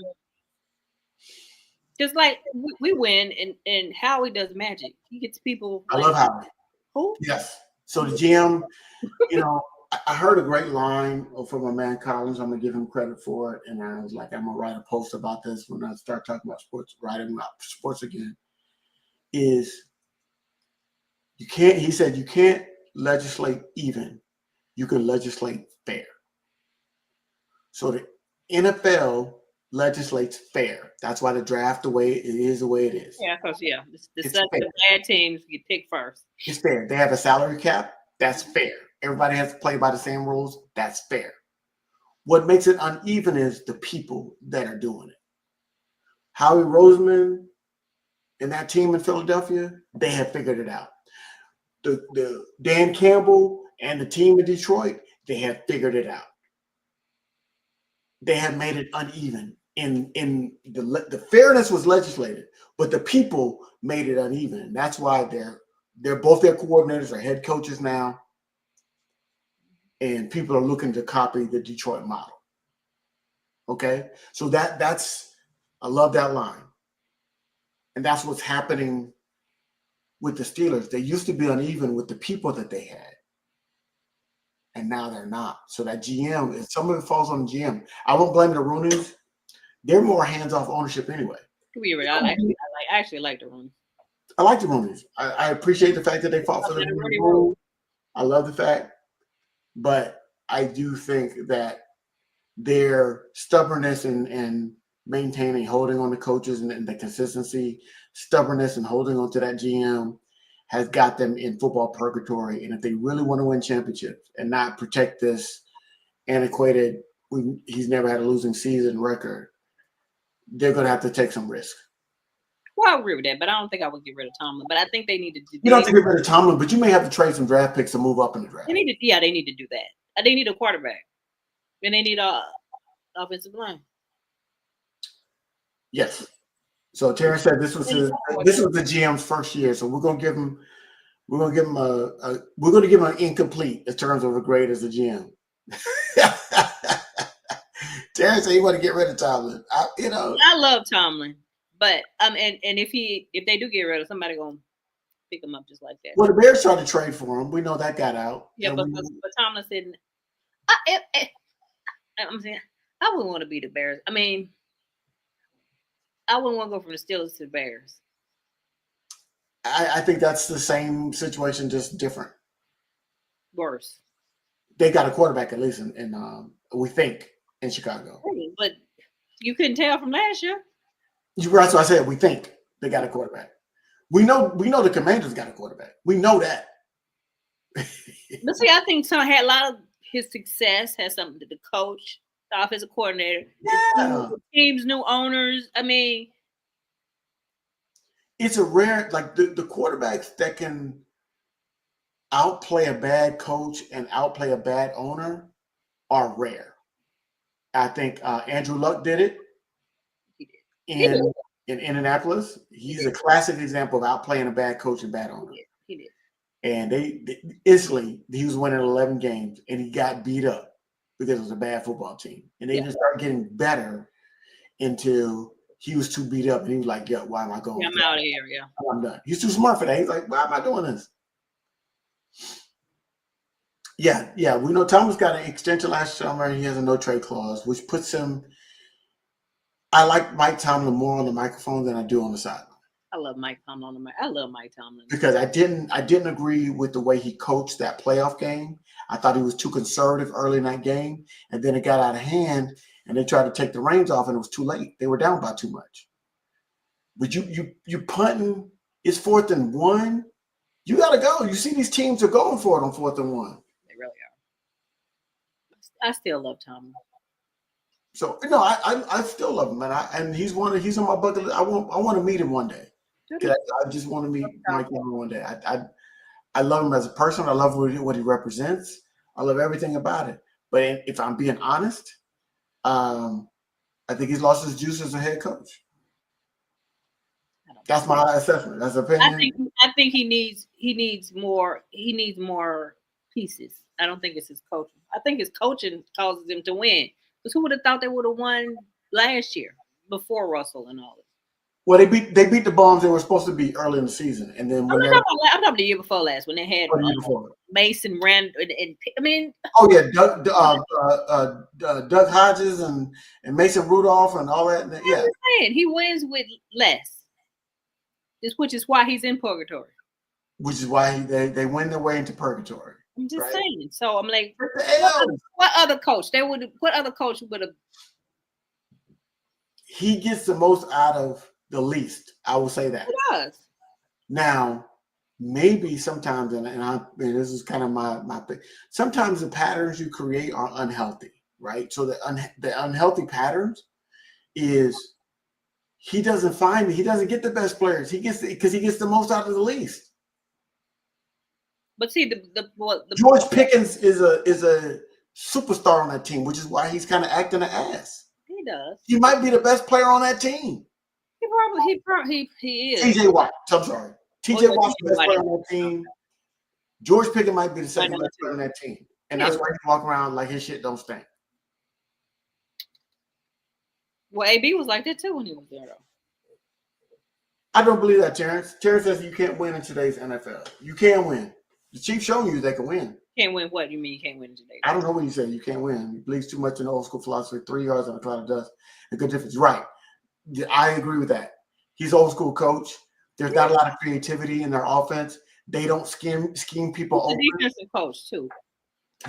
Just like we win, and Howie does magic. He gets people. I love Howie. Who? Yes. So the GM, I heard a great line from my man Collins. I'm gonna give him credit for it, and I was like, I'm gonna write a post about this when I start talking about sports, writing about sports again. Is you can't. He said you can't legislate even. You can legislate fair. So the NFL legislates fair. That's why the draft the way it is the way it is. Yeah, because the bad teams get picked first. It's fair. They have a salary cap. That's fair. Everybody has to play by the same rules. That's fair. What makes it uneven is the people that are doing it. Howie Roseman and that team in Philadelphia, they have figured it out. The Dan Campbell and the team in Detroit, they have figured it out. They have made it uneven. In the fairness was legislated, but the people made it uneven. That's why they're both their coordinators are head coaches now, and people are looking to copy the Detroit model. Okay, so that's I love that line, and that's what's happening with the Steelers. They used to be uneven with the people that they had, and now they're not. So that GM, some of it falls on the GM. I won't blame the Rooneys. They're more hands-off ownership anyway. I actually like the Rooneys. I like the Rooneys. I appreciate the fact that they fought for the Rooney Rule. I love the fact, but I do think that their stubbornness and maintaining, holding on to coaches and the consistency, stubbornness and holding on to that GM has got them in football purgatory. And if they really want to win championships and not protect this antiquated, he's never had a losing season record, they're going to have to take some risk. Well, I agree with that, but I don't think I would get rid of Tomlin. But I think they need to do. You don't have to get rid of Tomlin, but you may have to trade some draft picks to move up in the draft. They need to do that. They need a quarterback, and they need a offensive line. Yes. So Terrence said this was the GM's first year, so we're gonna give him an incomplete in terms of a grade as a GM. Terrence said he want to get rid of Tomlin. I love Tomlin, but and if they do get rid of somebody, gonna pick him up just like that. Well, the Bears tried to trade for him. We know that got out. Yeah, but Tomlin said, I'm saying I wouldn't want to be the Bears. I mean, I wouldn't want to go from the Steelers to the Bears. I think that's the same situation, just different. Worse. They got a quarterback at least in we think in Chicago. But you couldn't tell from last year. That's what I said. We think they got a quarterback. We know the Commanders got a quarterback. We know that. But see, I think a lot of his success has something to do with the coach, the offensive coordinator, the teams, new owners. I mean, it's a rare, like the quarterbacks that can outplay a bad coach and outplay a bad owner are rare. I think Andrew Luck did it in Indianapolis. He's a classic example of outplaying a bad coach and bad owner. He did. And they instantly, he was winning 11 games and he got beat up because it was a bad football team. And they just started getting better until he was too beat up and he was like, "Yo, why am I going? Yeah, I'm out of here. Yeah, I'm done." He's too smart for that. He's like, "Why am I doing this?" Yeah. We know Thomas got an extension last summer. He has a no trade clause, which puts him. I like Mike Tomlin more on the microphone than I do on the sideline. I love Mike Tomlin on the mic. I love Mike Tomlin because I didn't agree with the way he coached that playoff game. I thought he was too conservative early in that game, and then it got out of hand, and they tried to take the reins off, and it was too late. They were down by too much. But you punting. It's 4th and 1. You got to go. You see these teams are going for it on 4th and 1. They really are. I still love Tomlin. So no, I still love him, and he's on my bucket list. I want to meet him one day. I just want to meet Mike Tomlin one day. I love him as a person. I love what he represents. I love everything about it. But if I'm being honest, I think he's lost his juice as a head coach. That's my assessment. That's opinion. I think he needs more pieces. I don't think it's his coaching. I think his coaching causes him to win. Because who would have thought they would have won last year before Russell and all this? Well, they beat the Bombs they were supposed to beat early in the season, and then when I'm talking the year before last when they had Mason Rand and I mean. Oh yeah, Doug Hodges and Mason Rudolph and all that. Yeah, I'm saying he wins with less. Which is why he's in purgatory. Which is why they win their way into purgatory. I'm just saying. So I'm like, what other coach? What other coach would have? He gets the most out of the least. I will say that. He does. Now, maybe sometimes, and this is kind of my thing. Sometimes the patterns you create are unhealthy, right? So the unhealthy patterns is he doesn't get the best players. He gets the most out of the least. But see, George Pickens is a superstar on that team, which is why he's kind of acting an ass. He does. He might be the best player on that team. He is. TJ Watt. I'm sorry. TJ Watt's the best player on that team. George Pickens might be the second best player on that team. And that's why he walk around like his shit don't stink. Well, AB was like that too when he was there, though. I don't believe that, Terrence. Terrence says you can't win in today's NFL. You can win. The Chiefs showing you they can win. Can't win what? You mean you can't win today? I don't know what you say. You can't win. He believes too much in the old school philosophy. 3 yards on a cloud of dust. A good difference. Right. I agree with that. He's an old school coach. There's not a lot of creativity in their offense. They don't scheme people open. He's a defensive coach too.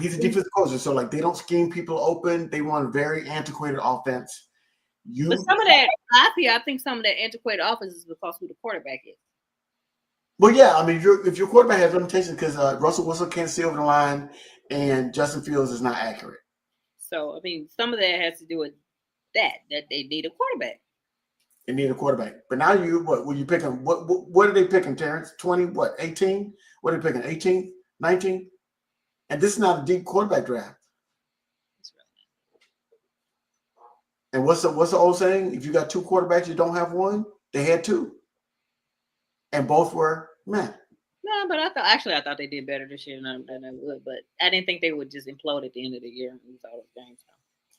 He's a defensive coach. So like they don't scheme people open. They want a very antiquated offense. But some of that, I think some of that antiquated offense is because who the quarterback is. Well, yeah, I mean, if your quarterback has limitations because Russell Wilson can't see over the line and Justin Fields is not accurate. So, I mean, some of that has to do with that they need a quarterback. They need a quarterback. But now what you picking? What are they picking, Terrence? 20, 18? What are they picking? 18, 19? And this is not a deep quarterback draft. And what's the old saying? If you got 2 quarterbacks, you don't have one. They had 2. And both were men. No, but I thought they did better this year than they would. But I didn't think they would just implode at the end of the year and lose all those games.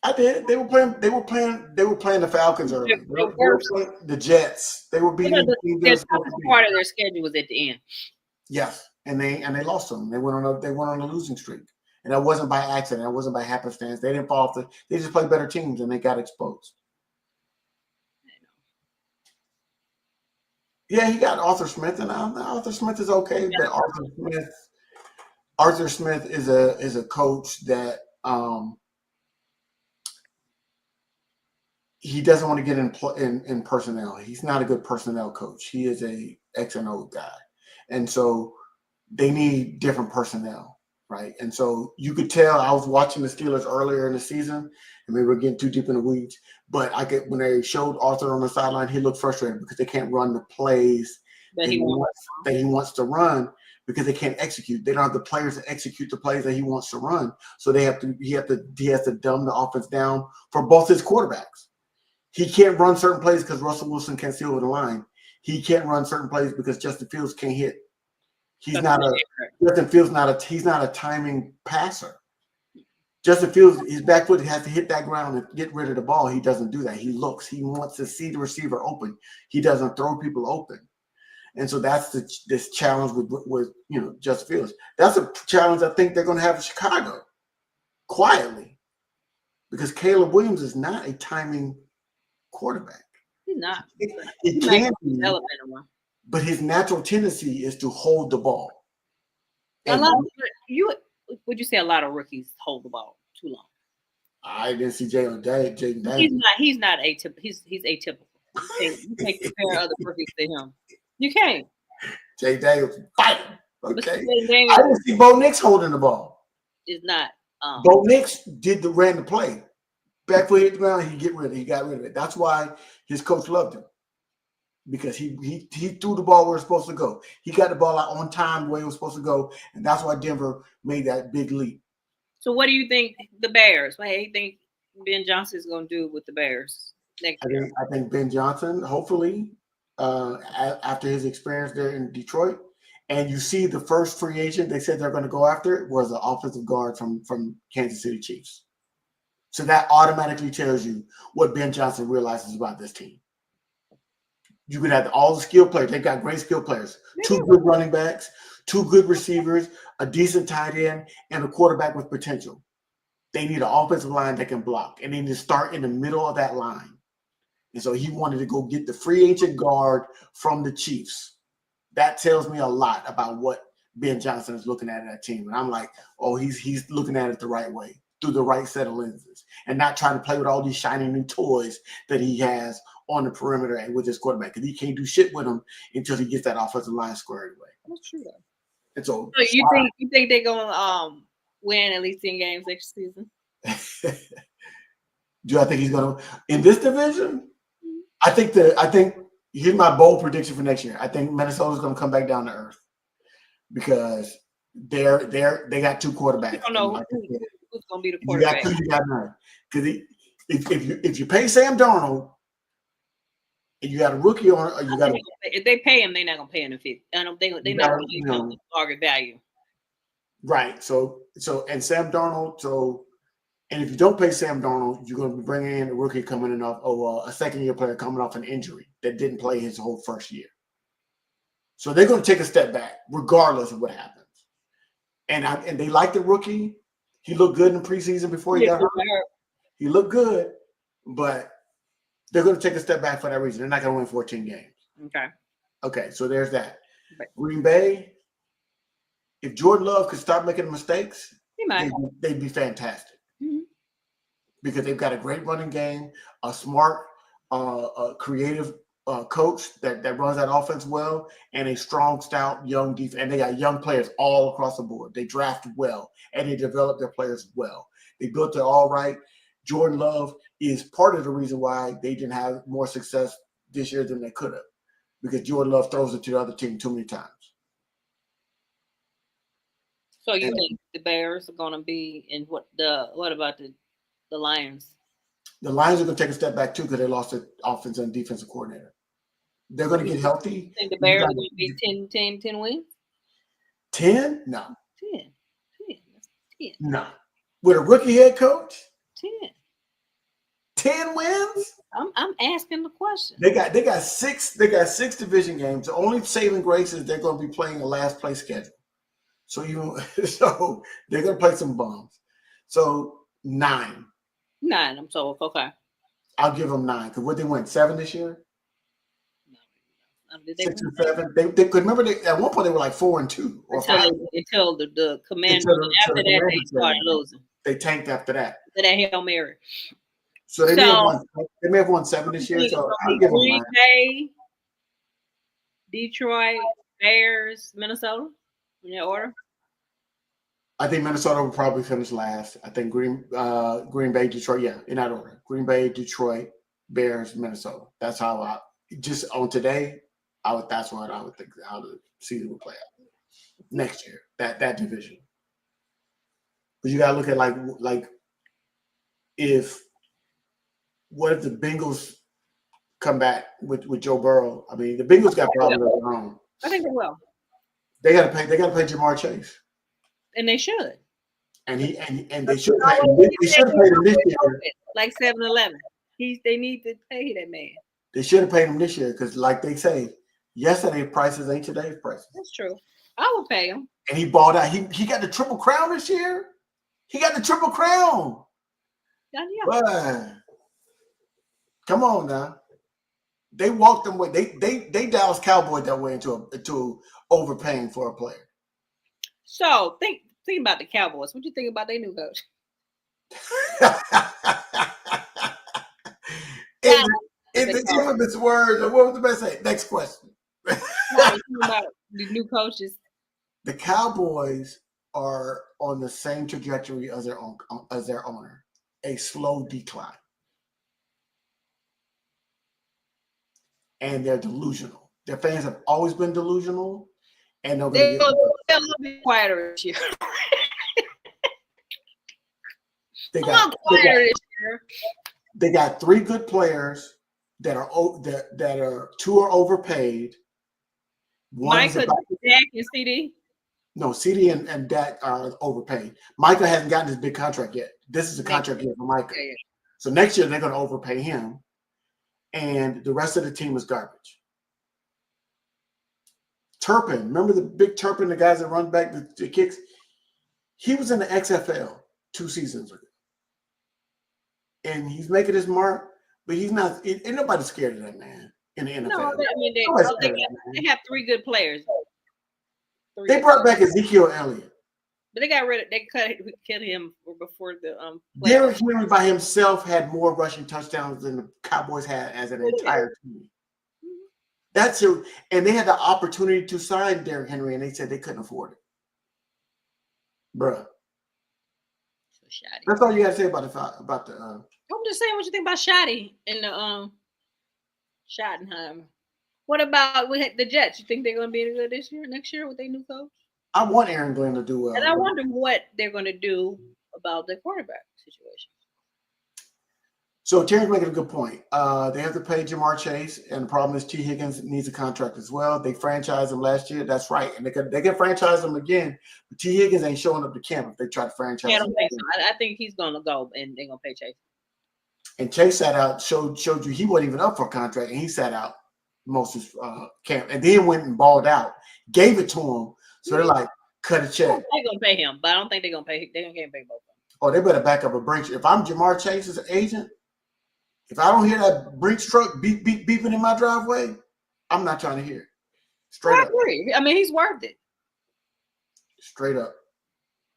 I did. They were playing the Falcons early. They were playing the Jets. They were beating the toughest part of their schedule was at the end. Yes, and they lost them. They went on a losing streak. And that wasn't by accident. That wasn't by happenstance. They didn't fall off they just played better teams and they got exposed. Yeah, he got Arthur Smith, and Arthur Smith is okay. Yeah. But Arthur Smith is a coach that he doesn't want to get in personnel. He's not a good personnel coach. He is a X and O guy, and so they need different personnel, right? And so you could tell. I was watching the Steelers earlier in the season, and we were getting too deep in the weeds. But when they showed Arthur on the sideline, he looked frustrated because they can't run the plays that he wants to run because they can't execute. They don't have the players to execute the plays that he wants to run. So he has to dumb the offense down for both his quarterbacks. He can't run certain plays because Russell Wilson can't see over the line. He can't run certain plays because Justin Fields can't hit. Justin Fields he's not a timing passer. Justin Fields, his back foot has to hit that ground and get rid of the ball. He doesn't do that. He looks. He wants to see the receiver open. He doesn't throw people open. And so that's this challenge with Justin Fields. That's a challenge I think they're going to have in Chicago, quietly, because Caleb Williams is not a timing quarterback. He's not. He can be, but his natural tendency is to hold the ball. Would you say a lot of rookies hold the ball too long? I didn't see Jaden Daniels. He's not atypical. He's atypical. You can't compare other rookies to him. You can't. Jaden Daniels fight. Okay. But I didn't see Bo Nix holding the ball. Is not. Bo Nix ran the play. Back foot hit the ground, he got rid of it. That's why his coach loved him. Because he threw the ball where it's supposed to go. He got the ball out on time the way it was supposed to go, and that's why Denver made that big leap. So what do you think the Bears? What do you think Ben Johnson is going to do with the Bears next year? I think Ben Johnson, hopefully, after his experience there in Detroit, and you see the first free agent they said they're going to go after was an offensive guard from Kansas City Chiefs. So that automatically tells you what Ben Johnson realizes about this team. You could have all the skill players. They've got great skill players. 2 good running backs, 2 good receivers, a decent tight end, and a quarterback with potential. They need an offensive line that can block, and they need to start in the middle of that line. And so he wanted to go get the free agent guard from the Chiefs. That tells me a lot about what Ben Johnson is looking at that team. And I'm like, oh, he's looking at it the right way, through the right set of lenses, and not trying to play with all these shiny new toys that he has on the perimeter and with his quarterback, because he can't do shit with him until he gets that offensive line squared away. That's true. And so you think they're gonna win at least 10 games next season? Do I think he's gonna in this division? I think here's my bold prediction for next year. I think Minnesota's gonna come back down to earth because they got 2 quarterbacks. I don't know who's gonna be the quarterback. You got none. Because if you pay Sam Darnold and you got a rookie on, or you got if they pay him, they're not gonna pay him the 50. I don't think they're not gonna pay him the target value. Right. So and Sam Darnold. And if you don't pay Sam Darnold, you're going to be bringing in a rookie coming in off, a second-year player coming off an injury that didn't play his whole first year. So they're going to take a step back, regardless of what happens. And they like the rookie. He looked good in preseason before he got hurt. He looked good, but they're going to take a step back for that reason. They're not going to win 14 games. Okay, so there's that. Green Bay, if Jordan Love could stop making mistakes, they'd be fantastic. Mm-hmm. Because they've got a great running game, a smart, creative coach that runs that offense well, and a strong, stout, young defense. And they got young players all across the board. They draft well, and they develop their players well. They built it all right. Jordan Love is part of the reason why they didn't have more success this year than they could have, because Jordan Love throws it to the other team too many times. So you think the Bears are going to be in what about the Lions? The Lions are going to take a step back too because they lost their offensive and defensive coordinator. They're going to get healthy. You think the Bears are going to be 10 wins? 10? No. 10. That's 10. No. With a rookie head coach? 10. 10 wins? I'm asking the question. They got 6 division games. The only saving grace is they're going to be playing a last place schedule. So they're going to play some bums. So 9. 9. I'm so okay. I'll give them 9 because what they win 7 this year. No. 6 and 7. They could remember at one point they were like 4 and 2 or 5 until the Commanders. After that, they started losing. They tanked after that. For that Hail Mary. So they may have won 7 this year. So I'll give them 9. Green Bay, Detroit, Bears, Minnesota. In that order? I think Minnesota will probably finish last. I think Green Bay, Detroit, in that order. Green Bay, Detroit, Bears, Minnesota. That's how just on today, that's what I would think how the season would play out next year. That division. But you gotta look at like what if the Bengals come back with Joe Burrow? I mean, the Bengals got problems of their own. I think they will. They gotta pay Jamar Chase. And they should. And they should pay him. They should have paid him this year. Like 7-Eleven. They need to pay that man. They should have paid him this year because, like they say, yesterday's prices ain't today's prices. That's true. I would pay him. And he balled out. He got the Triple Crown this year. He got the Triple Crown. Yeah. But, come on now. They walked them way. They Dallas Cowboys that way into overpaying for a player. So think about the Cowboys. What do you think about their new coach? In the infamous words, what was the best say? Next question. About the new coaches. The Cowboys are on the same trajectory as their owner, a slow decline, and they're delusional. Their fans have always been delusional, and they're going to get a little bit quieter this year. they got 3 good players that are 2 are overpaid. Micah, Dak, and CD. No, CD and Dak are overpaid. Micah hasn't gotten his big contract yet. This is a contract year for Micah. Yeah. So next year they're going to overpay him, and the rest of the team is garbage. Turpin, remember the big Turpin, the guys that run back the kicks? He was in the XFL 2 seasons ago. And he's making his mark, but he's not. Ain't nobody scared of that man in the NFL. No, I mean they have 3 good players. They brought back Ezekiel Elliott, but they got rid of. They killed him before the. Derrick Henry by himself had more rushing touchdowns than the Cowboys had as an entire team. That's it, and they had the opportunity to sign Derrick Henry, and they said they couldn't afford it, bruh. That's all you got to say about the. I'm just saying what you think about Shotty and the Schottenheimer. What about the Jets? You think they're going to be any good next year with their new coach? I want Aaron Glenn to do well, and I wonder what they're going to do about the quarterback situation. So Terry's making a good point. They have to pay Jamar Chase, and the problem is T. Higgins needs a contract as well. They franchised him last year. That's right, and they can franchise him again. But T. Higgins ain't showing up to camp if they try to franchise him. I don't think so. I think he's going to go, and they're going to pay Chase. And Chase sat out, showed you he wasn't even up for a contract, and he sat out most of his camp, and then went and balled out, gave it to him. So they're like, cut a check. They're going to pay him, but I don't think they're going to pay. They're going to pay both of them. Oh, they better back up a Brinks. If I'm Jamar Chase's agent, if I don't hear that Brinks truck beeping in my driveway, I'm not trying to hear it. Straight up. I mean, he's worth it. Straight up.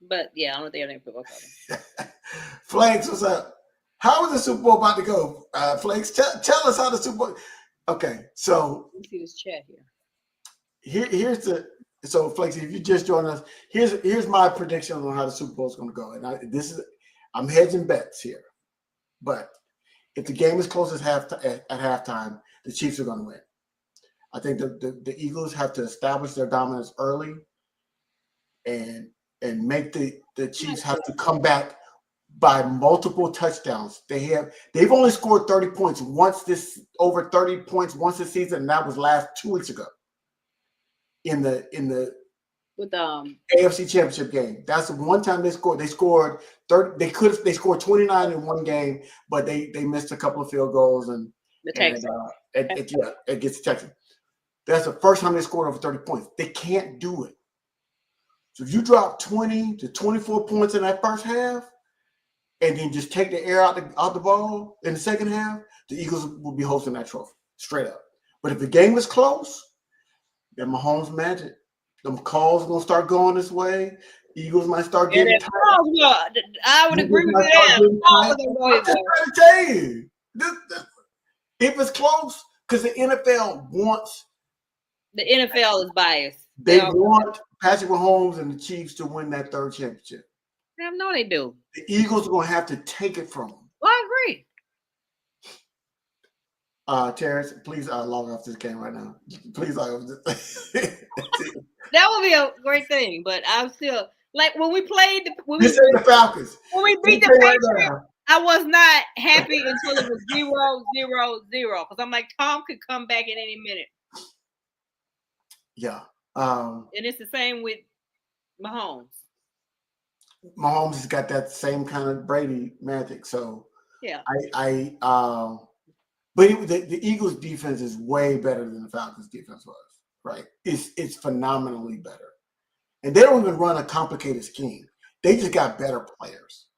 But yeah, I don't think they're going to put both of them. Flakes, what's up? How is the Super Bowl about to go? Flakes, tell us how the Super Bowl. Okay, so let me see this chat here. Here's the. So Flakes, if you just joined us, here's my prediction on how the Super Bowl is going to go, and I'm hedging bets here, but if the game is close at halftime, the Chiefs are going to win. I think the Eagles have to establish their dominance early, and make the Chiefs have to come back by multiple touchdowns. They've only scored 30 points over 30 points once this season, and that was last 2 weeks ago. In the AFC Championship game, that's the one time they scored. They scored 30. They scored 29 in one game, but they missed a couple of field goals and it gets Texans. That's the first time they scored over 30 points. They can't do it. So if you drop 20 to 24 points in that first half, and then just take the air out the ball in the second half, the Eagles will be hosting that trophy straight up. But if the game is close, then Mahomes magic. Them calls are gonna start going this way. Eagles might start getting tired. I would agree with that. I'm just trying to tell you, if it's close, because the NFL wants. The NFL is biased. They want Patrick Mahomes and the Chiefs to win that 3rd championship. I know they do. The Eagles are gonna have to take it from them. Well, I agree. Terrence, please log off this game right now. Please log off this. That would be a great thing, but I'm still like when we played the Falcons. When we beat the Patriots, I was not happy until it was 0-0-0 because I'm like, Tom could come back at any minute. Yeah. And it's the same with Mahomes. Mahomes has got that same kind of Brady magic. So yeah, but the Eagles' defense is way better than the Falcons' defense was. Right? It's phenomenally better, and they don't even run a complicated scheme. They just got better players.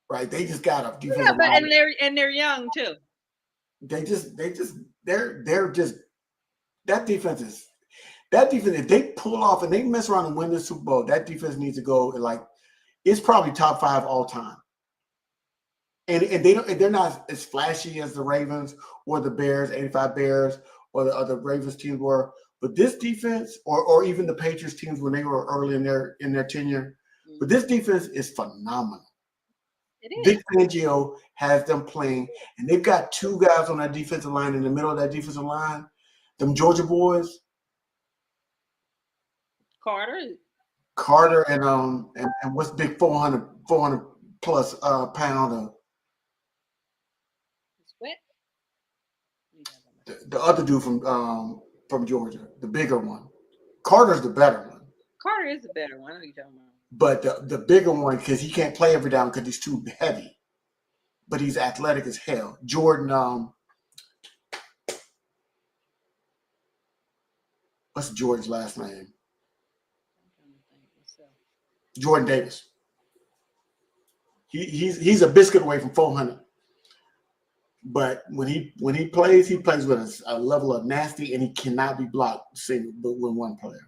Right? They just got a defense. Yeah, but they're young too. They're just that defense is. That defense, if they pull off and they mess around and win the Super Bowl, that defense needs to go it's probably top 5 all time. And they're not as flashy as the Ravens or the Bears, 85 Bears, or the other Ravens teams were. But this defense, or even the Patriots teams when they were early in their tenure, but this defense is phenomenal. It is. Vic Fangio has them playing, and they've got two guys on that defensive line in the middle of that defensive line. Them Georgia boys, Carter, and what's big 400 plus pound. The other dude from Georgia, the bigger one. Carter's the better one. Carter is the better one. I know what you're talking about. But the bigger one, because he can't play every down because he's too heavy. But he's athletic as hell. Jordan, what's Jordan's last name? Jordan Davis. He's a biscuit away from 400. But when he plays with a level of nasty, and he cannot be blocked with one player.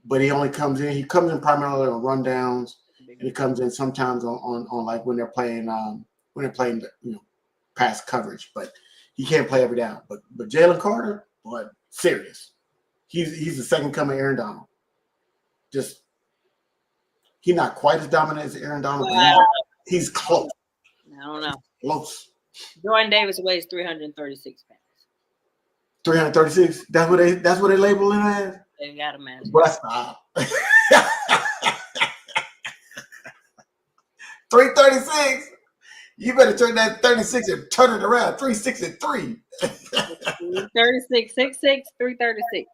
But he only comes in. He comes in primarily on rundowns, and he comes in sometimes on like when they're playing pass coverage. But he can't play every down. But Jalen Carter, boy, serious. He's the second coming of Aaron Donald. Just he's not quite as dominant as Aaron Donald, but he's close. I don't know. Close. Jordan Davis weighs 336 pounds. 336. That's what they label him as. They got him as. But stop. 336. You better turn that 36 and turn it around. 363. 36, 6'6", 336.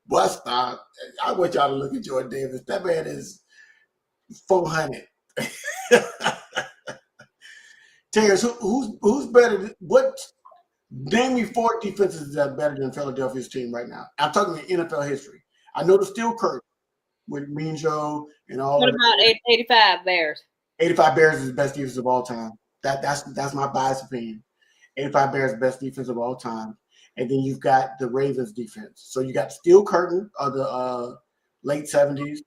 But stop. I want y'all to look at Jordan Davis. That man is 400. Terrence, who's better? Name me 4 defenses that are better than Philadelphia's team right now. I'm talking in NFL history. I know the Steel Curtain with Mean Joe and all. What about 85 Bears? 85 Bears is the best defense of all time. That's my biased opinion. 85 Bears is the best defense of all time. And then you've got the Ravens defense. So you got the Steel Curtain of the late 70s.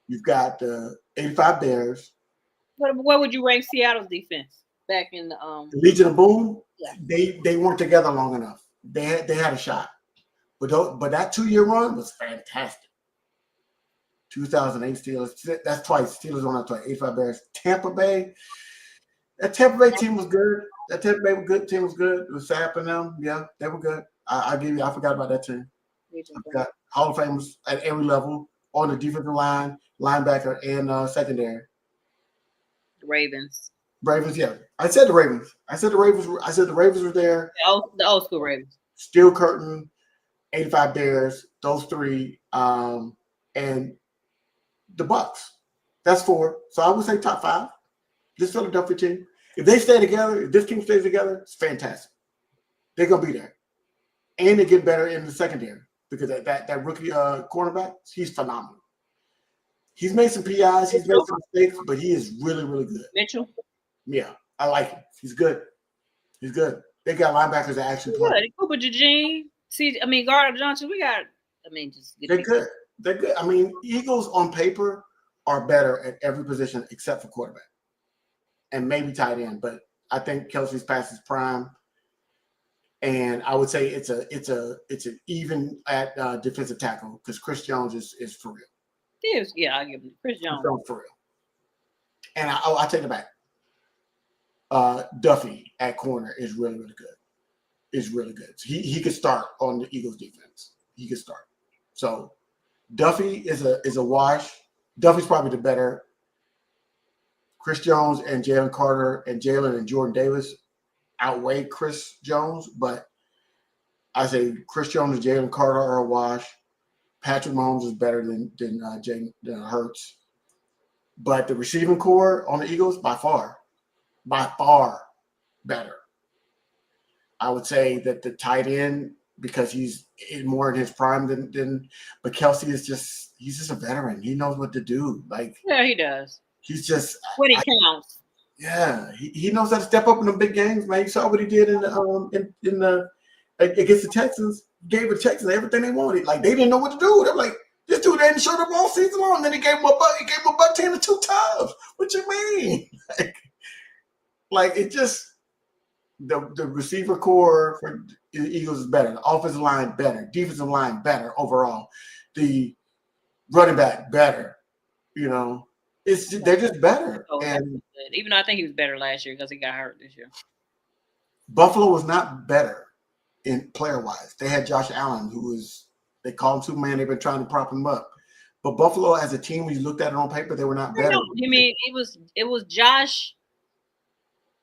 You've got the 85 Bears. Where would you rank Seattle's defense back in the Legion of Boom? Yeah. They weren't together long enough. They had a shot. But that 2-year run was fantastic. 2008 Steelers. That's twice. Steelers won that twice. 85 Bears. Tampa Bay. That Tampa Bay team was good. That Tampa Bay team was good. It was Sapp and them. Yeah, they were good. I forgot about that team. I forgot. Hall of Famers at every level on the defensive line, linebacker, and secondary. Ravens, yeah. I said the Ravens. I said the Ravens were there. The old school Ravens. Steel Curtain, 85 Bears, those 3, and the Bucks. That's 4. So I would say top 5. This Philadelphia team. If they stay together, if this team stays together, it's fantastic. They're gonna be there. And they get better in the secondary because that rookie cornerback, he's phenomenal. He's made some PIs, he's made some mistakes, but he is really, really good. Mitchell? Yeah, I like him. He's good. They got linebackers that actually play. Cooper Eugene. Gardner Johnson. They're good. They're good. Eagles on paper are better at every position except for quarterback. And maybe tight end, but I think Kelsey's past his prime. And I would say it's an even at defensive tackle because Chris Jones is for real. He is, yeah, I give him Chris Jones for real. And I take it back. Duffy at corner is really, really good. So he could start on the Eagles defense. He could start. So Duffy is a wash. Duffy's probably the better. Chris Jones and Jalen Carter and Jalen and Jordan Davis outweigh Chris Jones, but I say Chris Jones and Jalen Carter are a wash. Patrick Mahomes is better than Hurts. But the receiving core on the Eagles, by far better. I would say that the tight end, because he's more in his prime but Kelsey he's just a veteran. He knows what to do. Yeah, he does. He's just when he counts. Yeah, he knows how to step up in the big games, man. You saw what he did in the against the Texans. Gave the Texans everything they wanted. They didn't know what to do. They're like, this dude hadn't showed up all season long. And then he gave him a butt. He gave him a butt 10 2 times. What you mean? It just the receiver core the Eagles is better. The offensive line better. Defensive line better overall. The running back better. You know, they're just better. So And even though I think he was better last year because he got hurt this year. Buffalo was not better in player-wise. They had Josh Allen, they call him Superman. They've been trying to prop him up. But Buffalo as a team, when you looked at it on paper, they were not better. You mean it was Josh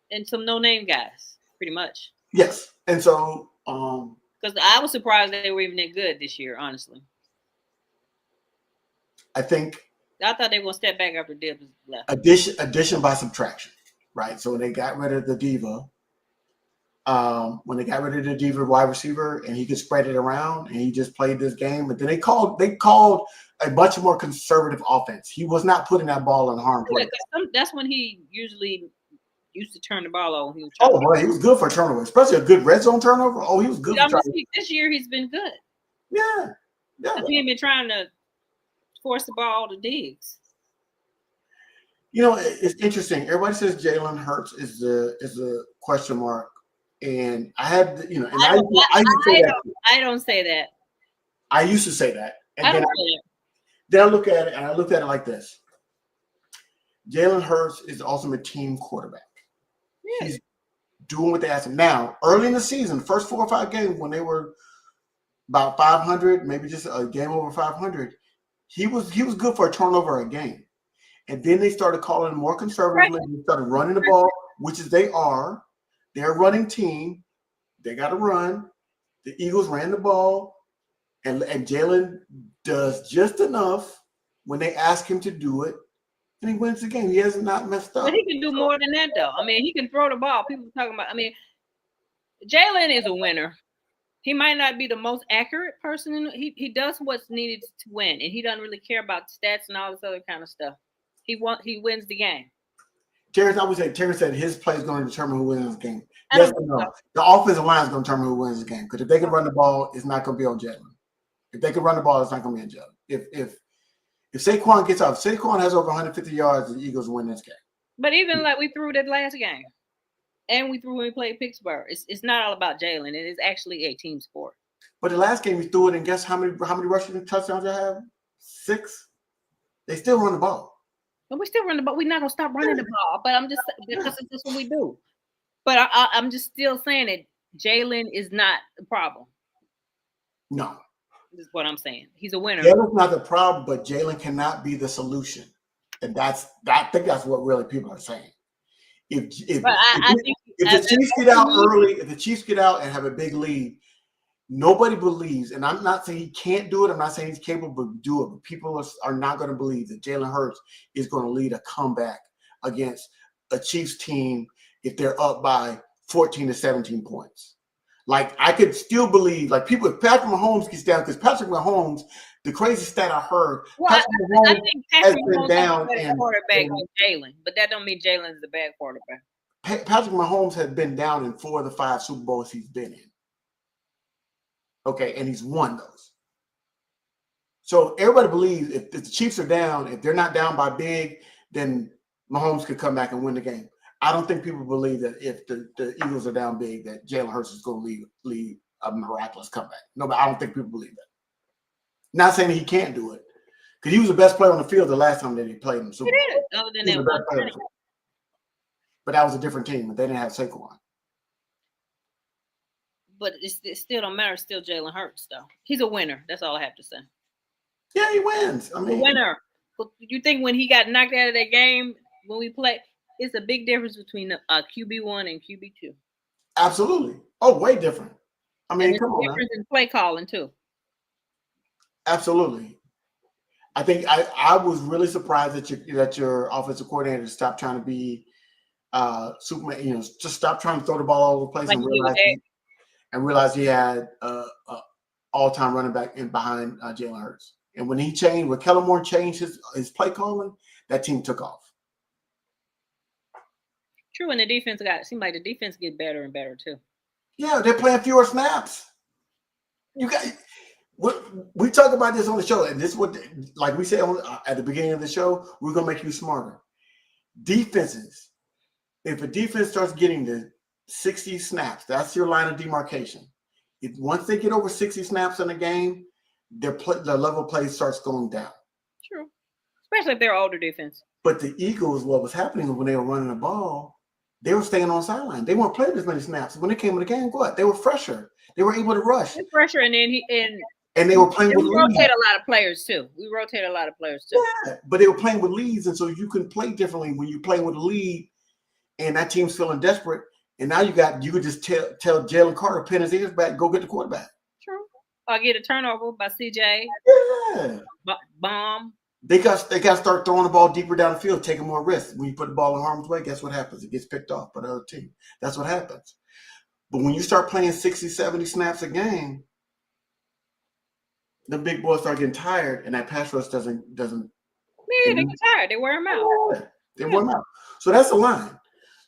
and some no-name guys, pretty much. Yes. And so because I was surprised they were even that good this year, honestly. I think I thought they were going to step back after Dibbs left. Addition by subtraction, right? So when they got rid of the diva, wide receiver, and he could spread it around, and he just played this game. But then they called a much more conservative offense. He was not putting that ball in harm play. That's when he usually used to turn the ball over. He was good for a turnover, especially a good red zone turnover. Oh, he was good. This year he's been good. Yeah. He ain't been trying to force the ball to Diggs. You know, it's interesting. Everybody says Jalen Hurts is a question mark, and I had I don't say that. I used to say that, and then I look at it and I looked at it like this: Jalen Hurts is the ultimate team quarterback. Yeah. He's doing what they asked him. Now, early in the season, first 4 or 5 games when they were about 500, maybe just a game over 500, he was good for a turnover a game. And then they started calling more conservatively. They started running the ball, which is they are. They're a running team. They got to run. The Eagles ran the ball, and Jalen does just enough when they ask him to do it, and he wins the game. He has not messed up. But he can do more than that, though. I mean, he can throw the ball. People are talking about. I mean, Jalen is a winner. He might not be the most accurate person. He does what's needed to win, and he doesn't really care about stats and all this other kind of stuff. He wins the game. Terry said his play is going to determine who wins the game. Yes or no? The offensive line is going to determine who wins the game. Because if they can run the ball, it's not going to be on Jalen. If they can run the ball, it's not going to be on Jalen. If Saquon gets off, Saquon has over 150 yards, the Eagles win this game. But even like we threw that last game, and we threw when we played Pittsburgh, it's not all about Jalen. It is actually a team sport. But the last game we threw it, and guess how many rushing touchdowns they have? 6. They still run the ball. But we still run the ball. We're not gonna stop running the ball. But I'm just because it's just what we do. But I'm just still saying that Jalen is not the problem. No, this is what I'm saying. He's a winner. Jalen's not the problem, but Jalen cannot be the solution, and I think that's what really people are saying. If the Chiefs get out early, if the Chiefs get out and have a big lead, nobody believes, and I'm not saying he can't do it. I'm not saying he's capable of doing it, but people are not going to believe that Jalen Hurts is going to lead a comeback against a Chiefs team if they're up by 14 to 17 points. Like, I could still believe, like, people, if Patrick Mahomes gets down, because Patrick Mahomes, the crazy stat I heard, Patrick Mahomes has been down in quarterback than Jalen, but that don't mean Jalen is a bad quarterback. Patrick Mahomes has been down in 4 of the 5 Super Bowls he's been in. Okay, and he's won those. So everybody believes if the Chiefs are down, if they're not down by big, then Mahomes could come back and win the game. I don't think people believe that if the Eagles are down big, that Jalen Hurts is going to lead a miraculous comeback. No, but I don't think people believe that. Not saying that he can't do it, because he was the best player on the field the last time that he played in the Super Bowl. Other than that, but that was a different team. But they didn't have Saquon. But it still don't matter. It's still Jalen Hurts, though. He's a winner. That's all I have to say. Yeah, he wins. I mean, a winner. You think when he got knocked out of that game when we played, it's a big difference between QB1 and QB2. Absolutely. Oh, way different. I mean, come on. Difference in play calling too. Absolutely. I think I was really surprised that your offensive coordinator stopped trying to be Superman. You know, just stop trying to throw the ball all over the place and realize he had all-time running back in behind Jalen Hurts. And when Kellen Moore changed his play calling, that team took off. True, and the defense seemed like the defense get better and better too. Yeah, they're playing fewer snaps. We talk about this on the show, and this is what, like we said at the beginning of the show, we're gonna make you smarter. Defenses, if a defense starts getting to 60 snaps, that's your line of demarcation. Once they get over 60 snaps in a game, their level of play starts going down. True. Especially if they're older defense. But the Eagles, what was happening when they were running the ball, they were staying on sideline. They weren't playing as many snaps. When they came in the game, what? They were fresher. They were able to rush. Fresher, and then and they were playing with leads. We rotate a lot of players too. Yeah, but they were playing with leads, and so you can play differently when you're playing with a lead, and that team's feeling desperate. And now you could just tell Jalen Carter, pin his ears back, go get the quarterback. True. Or get a turnover by CJ. Yeah. Bomb. They got to start throwing the ball deeper down the field, taking more risks. When you put the ball in harm's way, guess what happens? It gets picked off by the other team. That's what happens. But when you start playing 60, 70 snaps a game, the big boys start getting tired, and that pass rush doesn't. Yeah, they get tired. They wear them out. Yeah, they wear them out. So that's the line.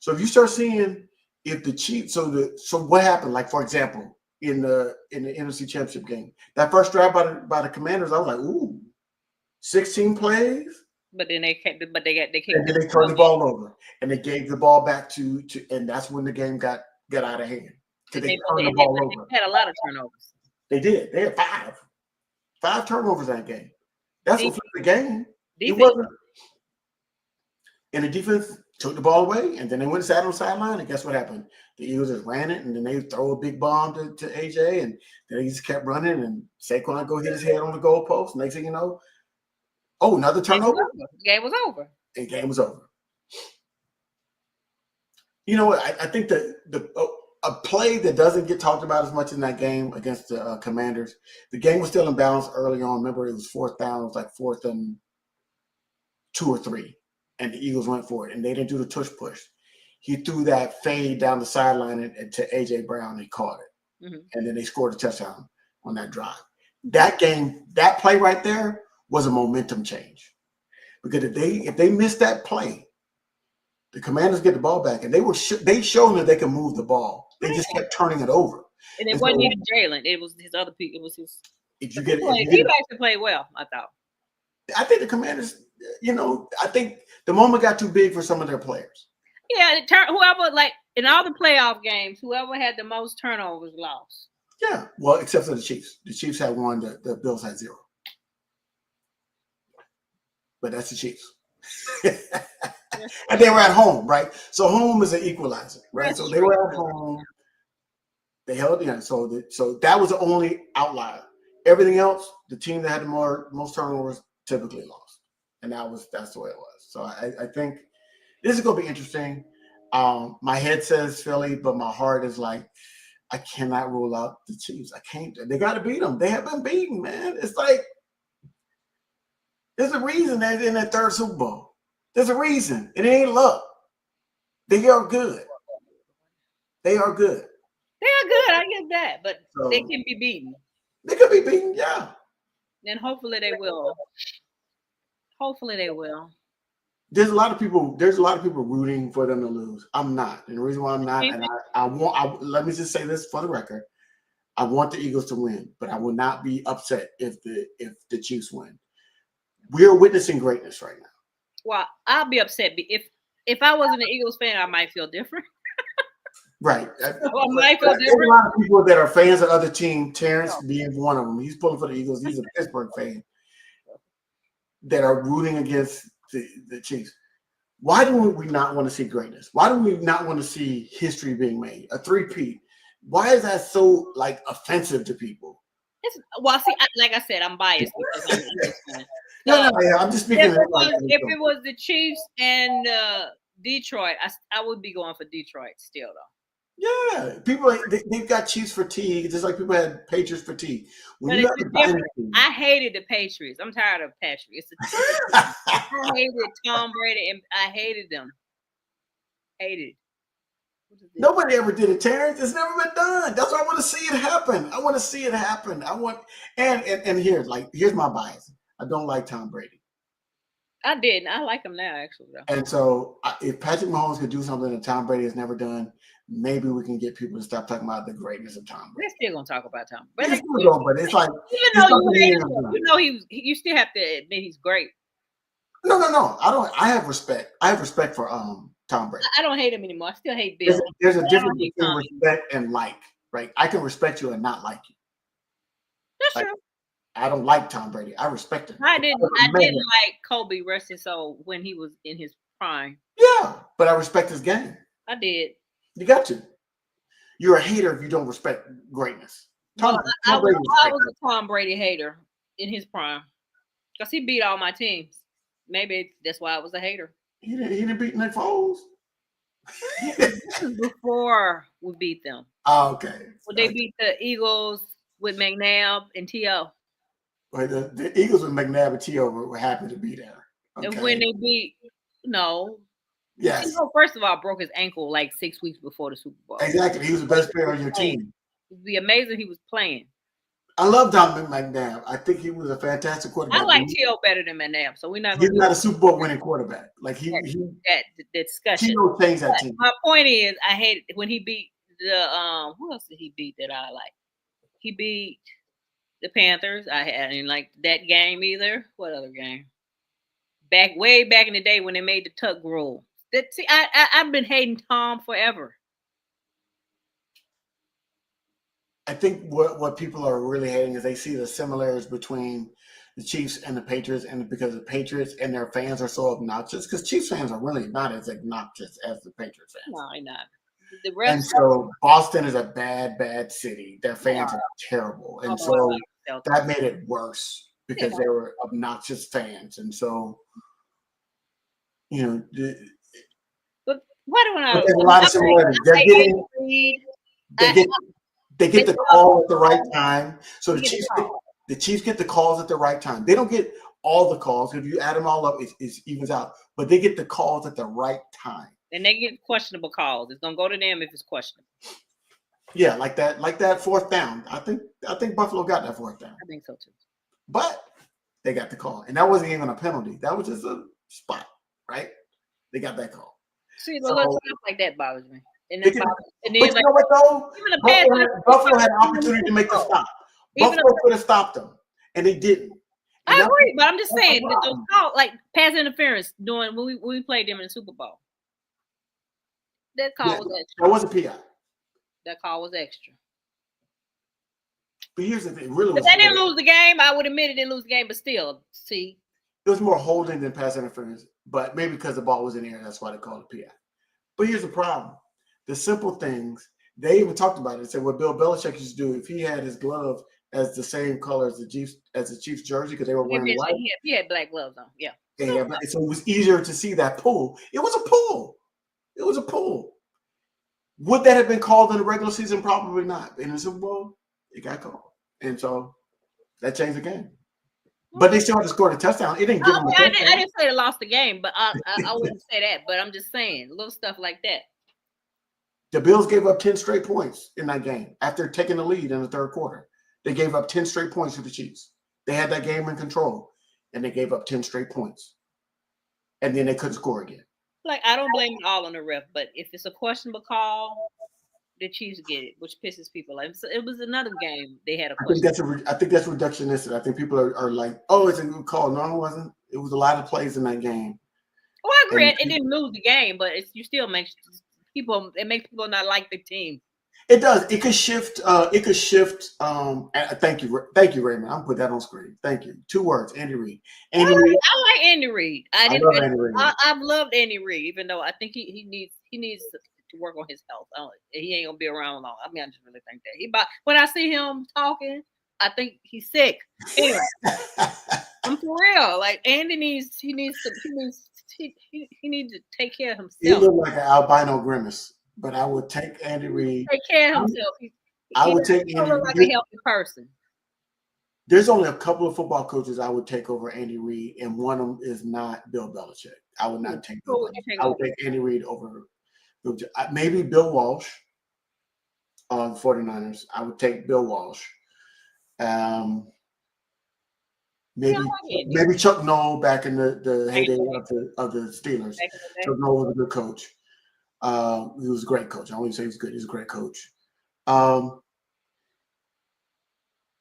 So if you start seeing if the Chiefs, so what happened? Like for example, in the NFC Championship game, that first drive by the Commanders, I was like, ooh. 16 plays, but then they kicked. And then they turned the ball over, and they gave the ball back to, and that's when the game got out of hand. Because they turned the ball over. They had a lot of turnovers. They did. They had five turnovers in that game. That's what flipped the game. It wasn't. And the defense took the ball away, and then they went and sat on the sideline. And guess what happened? The Eagles just ran it, and then they throw a big bomb to AJ, and then they just kept running. And Saquon go hit his head on the goalpost. Next thing you know. Oh, another turnover? The game was over. The game was over. You know what? I think that a play that doesn't get talked about as much in that game against the Commanders, the game was still in balance early on. Remember, it was fourth down. It was like 4th and 2 or 3. And the Eagles went for it. And they didn't do the tush push. He threw that fade down the sideline and to A.J. Brown. He caught it. Mm-hmm. And then they scored a touchdown on that drive. That game, that play right there, was a momentum change, because if they missed that play, the Commanders get the ball back, and they showed that they can move the ball. They just kept turning it over. And it wasn't even Jalen; it was his other people. It was his. If you get it, he actually played well. I thought. I think the Commanders. I think the moment got too big for some of their players. Yeah, whoever in all the playoff games, whoever had the most turnovers lost. Yeah, well, except for the Chiefs. The Chiefs had 1. The Bills had 0. But that's the Chiefs. And they were at home, right? So home is an equalizer, right? That's so they were at home. They held in. So that was the only outlier. Everything else, the team that had the most turnovers typically lost. And that's the way it was. So I think this is going to be interesting. My head says Philly, but my heart is like, I cannot rule out the Chiefs. I can't. They got to beat them. They have been beaten, man. It's like, there's a reason they're in that 3rd Super Bowl. There's a reason. It ain't luck. They are good. They are good. They are good. I get that. But they can be beaten. They could be beaten, yeah. And hopefully they will. Hopefully they will. There's a lot of people rooting for them to lose. I'm not. And the reason why I'm not, and let me just say this for the record. I want the Eagles to win, but I will not be upset if the Chiefs win. We are witnessing greatness right now. Well, I'll be upset if I wasn't an Eagles fan, I might feel different. Right. I might feel different. There's a lot of people that are fans of other teams. Terrence being one of them. He's pulling for the Eagles. He's a Pittsburgh fan that are rooting against the Chiefs. Why do we not want to see greatness? Why do we not want to see history being made? A three-peat. Why is that so offensive to people? Like I said, I'm biased because I'm an Eagles fan. No, I'm just speaking. If it was the Chiefs and Detroit, I would be going for Detroit still, though. Yeah, people they've got Chiefs fatigue, just like people had Patriots fatigue. I hated the Patriots. I'm tired of Patriots. I hated Tom Brady, and I hated them. Hated. Nobody ever did it, Terrence. It's never been done. That's why I want to see it happen. I want to see it happen. I want and here's my bias. I don't like Tom Brady. I didn't. I like him now, actually. Though. And so, if Patrick Mahomes could do something that Tom Brady has never done, maybe we can get people to stop talking about the greatness of Tom Brady. We're still gonna talk about Tom Brady. But it's like you still have to admit he's great. No. I have respect. I have respect for Tom Brady. I don't hate him anymore. I still hate Bill. There's a difference between respect and like. right? I can respect you and not like you. That's Like, true. I don't like Tom Brady. I respect him. I If didn't. ever I met didn't him, like Kobe rest his soul when he was in his prime. yeah, but I respect his game. I did. You got to. You're a hater if you don't respect greatness. Well, I Tom was Brady was I great. was a Tom Brady hater in his prime because he beat all my teams. Maybe that's why I was a hater. He didn't beat Nick Foles. This is before we beat them. Oh, okay. When they beat the Eagles with McNabb and T.O. Well, the Eagles with McNabb and T.O. were happy to be there. Okay. And when they beat, no. Yes. T.O. first of all broke his ankle like 6 weeks before the Super Bowl. Exactly. He was the best player on your team. It'd be amazing he was playing. I love Donovan McNabb. I think he was a fantastic quarterback. I like T.O. better than McNabb, so we're not He's going to not a Super Bowl winning quarterback. Like that discussion. T.O. changed that team. My point is, I hate when he beat the who else did he beat that I like? He beat the Panthers. I didn't like that game either. What other game? Way back in the day when they made the tuck rule. I've been hating Tom forever. I think what people are really hating is they see the similarities between the Chiefs and the Patriots, and because the Patriots and their fans are so obnoxious, because Chiefs fans are really not as obnoxious as the Patriots fans. No, they're not. And so Boston is a bad city. Their fans are terrible. And so that made it worse because they were obnoxious fans. And so, you know, but what do I? There's a lot of similarities. They get the call at the right time. So the Chiefs get the calls at the right time. They don't get all the calls. If you add them all up, it evens out. But they get the calls at the right time. And they get questionable calls. It's gonna go to them if it's questionable. Yeah, like that fourth down. I think Buffalo got that fourth down. I think so too. But they got the call, and that wasn't even a penalty. That was just a spot, right? They got that call. See, the little stuff like that bothers me. And then, but you know what though? Buffalo had an opportunity to make the stop. Buffalo could have stopped them, and they didn't. I agree, but I'm just saying that those calls, like pass interference, when we played them in the Super Bowl. That call was extra. That was a PI. That call was extra. But here's the thing, really. If they didn't lose the game, I would admit it didn't lose the game, but still, see. It was more holding than pass interference, but maybe because the ball was in the air, that's why they called it PI. But here's the problem. The simple things, they even talked about it. They said what Bill Belichick used to do, if he had his glove as the same color as the Chiefs jersey, because they were wearing white. He had black gloves on, yeah. Yeah, but so it was easier to see that pull. It was a pull. It was a pull. Would that have been called in the regular season? Probably not. In the Super Bowl, it got called. And so that changed the game. But they still had to score the touchdown. It didn't give them a touchdown. I didn't say they lost the game, but I wouldn't say that. But I'm just saying, little stuff like that. The Bills gave up 10 straight points in that game after taking the lead in the third quarter. They gave up 10 straight points to the Chiefs. They had that game in control, and they gave up 10 straight points. And then they couldn't score again. Like, I don't blame it all on the ref, but if it's a questionable call, the Chiefs get it, which pisses people off. So it was another game they had a question. I think that's reductionistic. I think people are like, oh, it's a good call. No, it wasn't. It was a lot of plays in that game. Well, I agree. It didn't lose the game, but you still makes people not like the team. It does. It could shift. Thank you, Raymond. I'm put that on screen. Thank you. 2 words. Andy Reid. I like Andy Reid. I've loved Andy Reid, even though I think he needs to work on his health. He ain't gonna be around long. I mean, I just really think that when I see him talking, I think he's sick. Anyway, I'm for real. Like Andy needs to take care of himself. He looked like an albino grimace. But I would take Andy Reid. Take care of himself. I would take Andy Reid. Like a healthy person. There's only a couple of football coaches I would take over Andy Reid, and one of them is not Bill Belichick. I would not take Bill Belichick. I would take Andy Reid over maybe Bill Walsh on the 49ers. I would take Bill Walsh. Maybe Chuck Noll back in the heyday of the Steelers. Chuck Noll was a good coach. He was a great coach. I wouldn't say he's good. He's a great coach.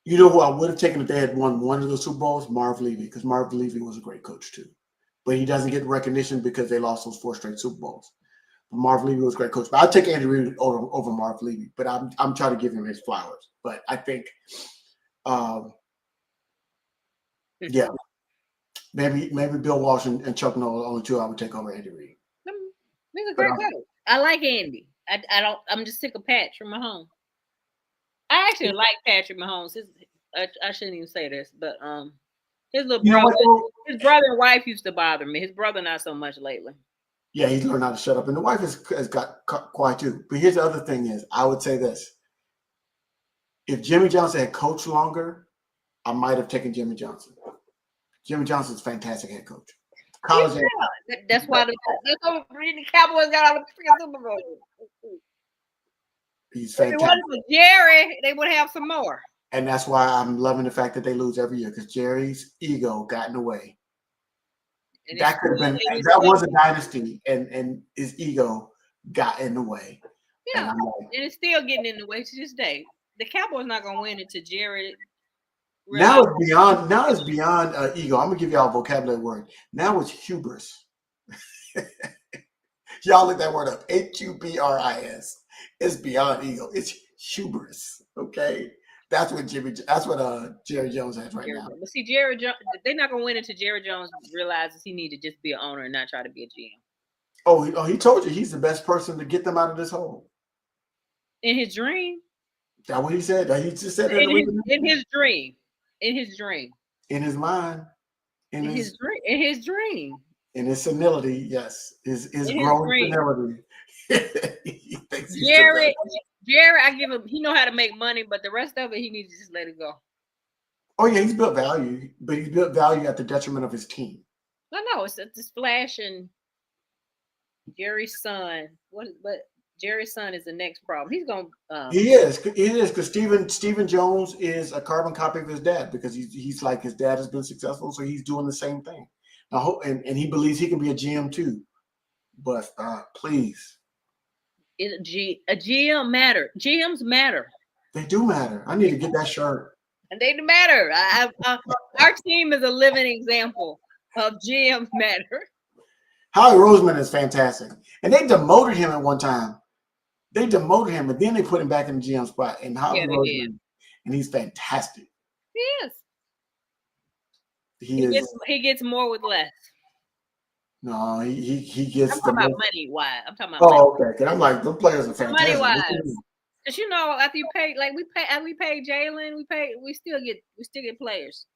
You know who I would have taken if they had won one of those Super Bowls? Marv Levy, because Marv Levy was a great coach too. But he doesn't get recognition because they lost those 4 straight Super Bowls. Marv Levy was a great coach, but I'll take Andy Reid over Marv Levy. But I'm trying to give him his flowers. But I think, yeah, maybe Bill Walsh and Chuck Noll are the only two I would take over Andy Reid. He's a great coach. I like Andy. I don't. I'm just sick of Patrick Mahomes. I actually like Patrick Mahomes. I shouldn't even say this, but his little brother, his brother and wife used to bother me. His brother not so much lately. Yeah, he's learned how to shut up, and the wife has got quiet too. But here's the other thing: is I would say this: if Jimmy Johnson had coached longer, I might have taken Jimmy Johnson. Jimmy Johnson's a fantastic head coach. College that's why the Cowboys got all the freaking Super Bowl. He's fantastic. If it wasn't for Jerry, they would have some more. And that's why I'm loving the fact that they lose every year, because Jerry's ego got in the way. And that could have been that was a dynasty, and his ego got in the way. Yeah, and it's still getting in the way to this day. The Cowboys not gonna win until Jerry. Now it's beyond ego. I'm gonna give y'all a vocabulary word. Now it's hubris. Y'all look that word up. HUBRIS. It's beyond ego. It's hubris. Okay, that's what Jerry Jones has right now. But see, Jerry Jones, they're not gonna win until Jerry Jones realizes he need to just be an owner and not try to be a GM. Oh, he told you he's the best person to get them out of this hole. In his dream. That's what he said. He just said in his dream. In his dream. In his mind. In his dream. In his dream. In his senility, yes. His growing senility. He thinks Jerry, I give him, he know how to make money, but the rest of it, he needs to just let it go. Oh, yeah, he's built value, but he's built value at the detriment of his team. No, it's this Flash and Jerry's son. But Jerry's son is the next problem. He's going to... He is, because Stephen Jones is a carbon copy of his dad, because he's like his dad has been successful, so he's doing the same thing. And he believes he can be a GM too. But please. A GM matter. GMs matter. They do matter. I need to get that shirt. And they matter. Our team is a living example of GMs matter. Howie Roseman is fantastic. And they demoted him at one time. They demoted him, and then they put him back in the GM spot. And Howie Roseman, and he's fantastic. He is. He gets more with less. No, he gets. I'm talking about money wise. I'm talking about. Oh, money. Okay. I'm like, the players are fantastic. Money wise, because after you pay, like we pay Jalen, we still get players.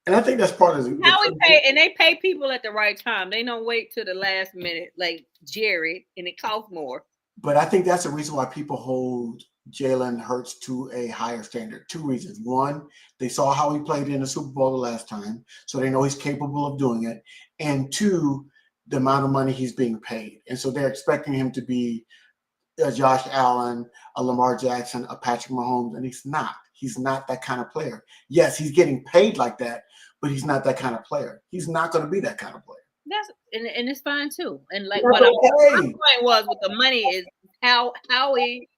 And I think that's part of how we pay, and they pay people at the right time. They don't wait to the last minute, like Jerry, and it costs more. But I think that's the reason why people hold Jalen Hurts to a higher standard. Two reasons. One, they saw how he played in the Super Bowl the last time, so they know he's capable of doing it. And two, the amount of money he's being paid. And so they're expecting him to be a Josh Allen, a Lamar Jackson, a Patrick Mahomes, and he's not. He's not that kind of player. Yes, he's getting paid like that, but he's not that kind of player. He's not going to be that kind of player. And it's fine too. And like my point was with the money is how he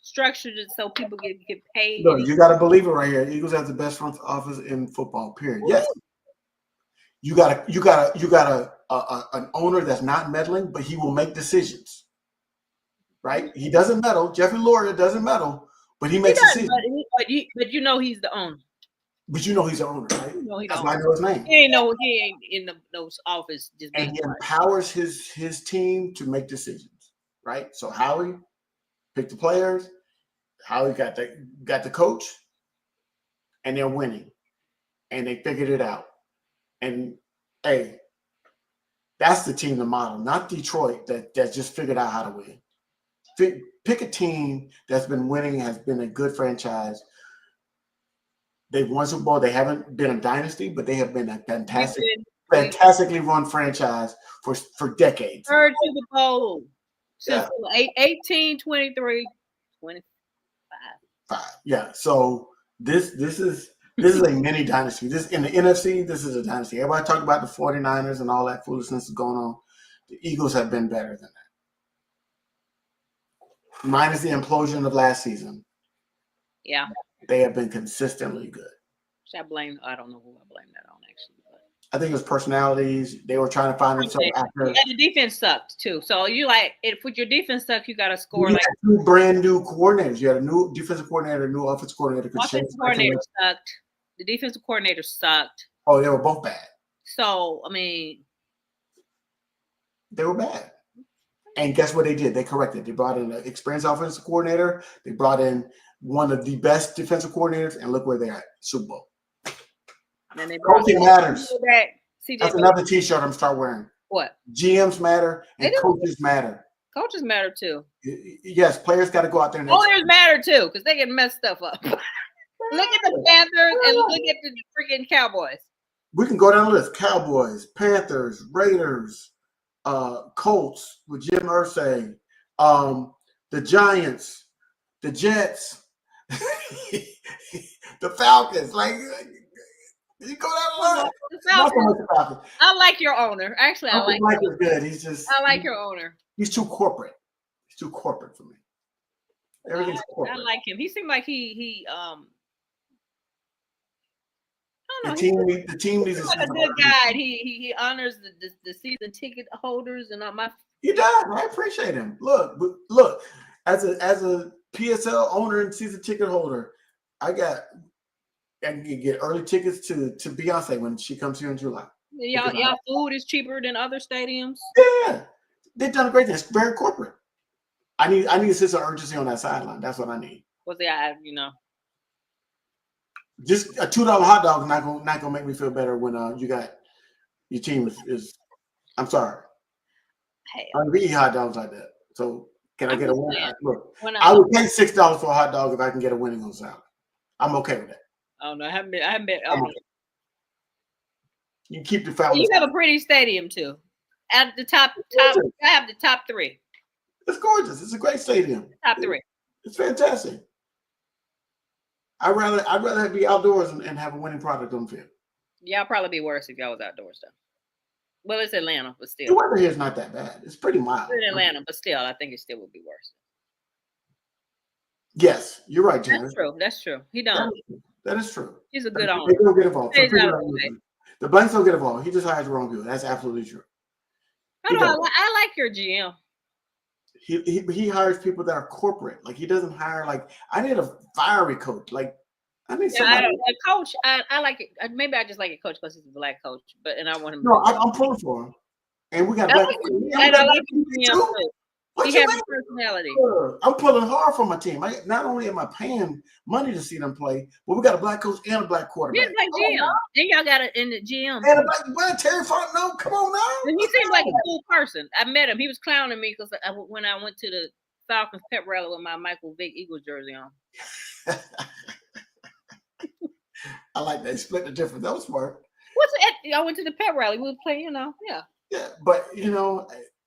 structured it so people get paid. No, you got to believe it right here. Eagles have the best front office in football. Period. Yes. You got an owner that's not meddling, but he will make decisions. Right? He doesn't meddle. Jeffrey Lurie doesn't meddle, but he makes decisions. But he's the owner. But he's the owner, right? That's why I know his name. He ain't in those office. And he empowers his team to make decisions, right? So Howie picked the players. Howie got the coach, and they're winning, and they figured it out. And hey, that's the team to model, not Detroit that just figured out how to win. Pick a team that's been winning, has been a good franchise. They've won Super Bowl. They haven't been a dynasty, but they have been a fantastically run franchise for decades. Third Super Bowl since 18, 23, 25. Yeah. So this is a mini dynasty. This in the NFC, this is a dynasty. Everybody talked about the 49ers and all that foolishness is going on. The Eagles have been better than that. Minus the implosion of last season. Yeah. They have been consistently good. I don't know who I blame that on, actually. But. I think it was personalities. They were trying to find themselves after. And the defense sucked too. So you like if your defense sucked, you got to score You like had 2 brand new coordinators. You had a new defensive coordinator, a new offensive coordinator. offensive coordinator sucked. The defensive coordinator sucked. Oh, they were both bad. So I mean, they were bad. And guess what they did? They corrected. They brought in an experienced offensive coordinator. They brought in one of the best defensive coordinators, and look where they're at, Super Bowl. And they Coaching matters. That's another T-shirt I'm gonna start wearing. What? GMs matter and coaches matter. Coaches matter too. Yes, players got to go out there. Players matter too because they can mess stuff up. Look at the Panthers and look at the freaking Cowboys. We can go down the list: Cowboys, Panthers, Raiders, Colts with Jim Irsay, the Giants, the Jets, the Falcons. Like you go down the list. I like your owner. Actually, I like Mike is good. He's just. I like your owner. He's too corporate. He's too corporate for me. Everything's corporate. I like him. He seemed like he the team needs like a good guy. He honors the season ticket holders and all my. He does. I appreciate him. Look. As a PSL owner and season ticket holder, I can get early tickets to Beyonce when she comes here in July. Y'all food is cheaper than other stadiums. Yeah, they've done a great thing. It's very corporate. I need a sense of urgency on that sideline. That's what I need. Just a $2 hot dog is not gonna make me feel better when you got your team is. I'm sorry. Hey, I don't eat hot dogs like that. So can I get a win? Look, I would pay $6 for a hot dog if I can get a winning on salad. I'm okay with that. Oh no, I haven't been. You keep the Falcons. You have a pretty stadium too. At the top, I have the top 3. It's gorgeous. It's a great stadium. Top 3. It's fantastic. I'd rather be outdoors and have a winning product on the field. Yeah, I'll probably be worse if y'all was outdoors though. Well, it's Atlanta, but still. The weather here is not that bad. It's pretty mild. It's in Atlanta, but still, I think it still would be worse. Yes, you're right, Janet. That's true. He done. That is true. He's a good owner. They don't get involved. The Blanks don't get involved. He just hires the wrong people. That's absolutely true. I like your GM. He hires people that are corporate. Like he doesn't hire I need a fiery coach. Like I need somebody. A coach. I like it. Maybe I just like a coach because he's a black coach. And I want him. No, I'm pulling for him. And we got black. And I like him too. He has a personality. I'm pulling hard for my team. Not only am I paying money to see them play, but we got a black coach and a black quarterback. He's like GM. And y'all got it in the GM. And a black Terry Funk. No, come on now. And he seems like a cool person. I met him. He was clowning me because when I went to the Falcons pep rally with my Michael Vick Eagles jersey on. I like that. Split the difference. That was smart. I went to the pep rally. We were playing, yeah. Yeah, but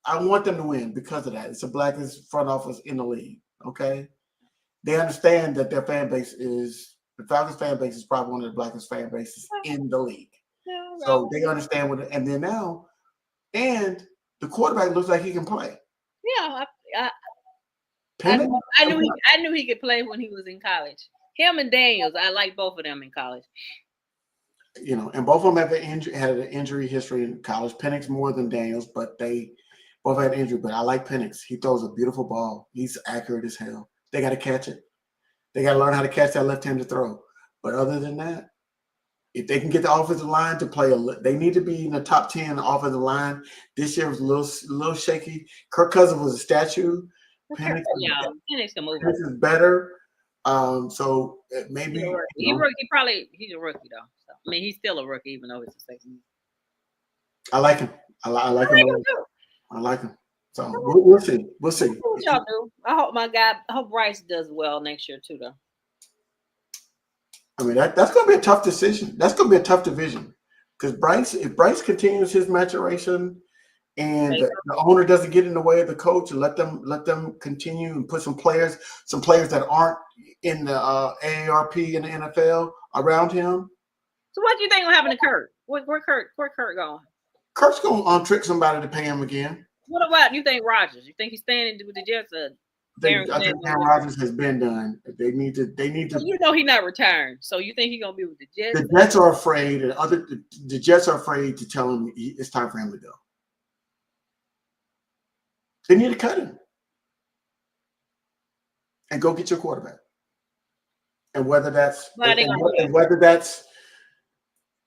I want them to win because of that. It's the blackest front office in the league. Okay, they understand that their fan base the Falcons fan base is probably one of the blackest fan bases in the league. Yeah, so they understand what. And then now, and the quarterback looks like he can play. Yeah, I knew he could play when he was in college. Him and Daniels, I like both of them in college. And both of them had an injury history in college. Penix more than Daniels, but they both had injury. But I like Penix. He throws a beautiful ball. He's accurate as hell. They got to catch it. They got to learn how to catch that left-handed throw. But other than that, if they can get the offensive line to play, they need to be in the top 10 offensive line. This year was a little shaky. Kirk Cousins was a statue. Penix is better. So maybe he's a rookie. He's a rookie though. So, I mean, he's still a rookie, even though he's a second. I like him. I like him too. I like him. So we'll see. We'll see. What y'all do? I hope Bryce does well next year too, though. I mean, that's going to be a tough decision. That's going to be a tough division because if Bryce continues his maturation and the owner doesn't get in the way of the coach and let them continue and put some players that aren't in the AARP in the NFL around him. So what do you think will happen to Kurt? Where Kurt going? Kurt's going to trick somebody to pay him again. What about you think Rodgers? You think he's staying with the Jets? Aaron I think Glenn Aaron was Rodgers has been done. They need to. you know he not returned. So you think he gonna be with the Jets? The Jets are afraid, and the Jets are afraid to tell him it's time for him to go. They need to cut him and go get your quarterback. And whether that's Why they gonna do that? and whether that's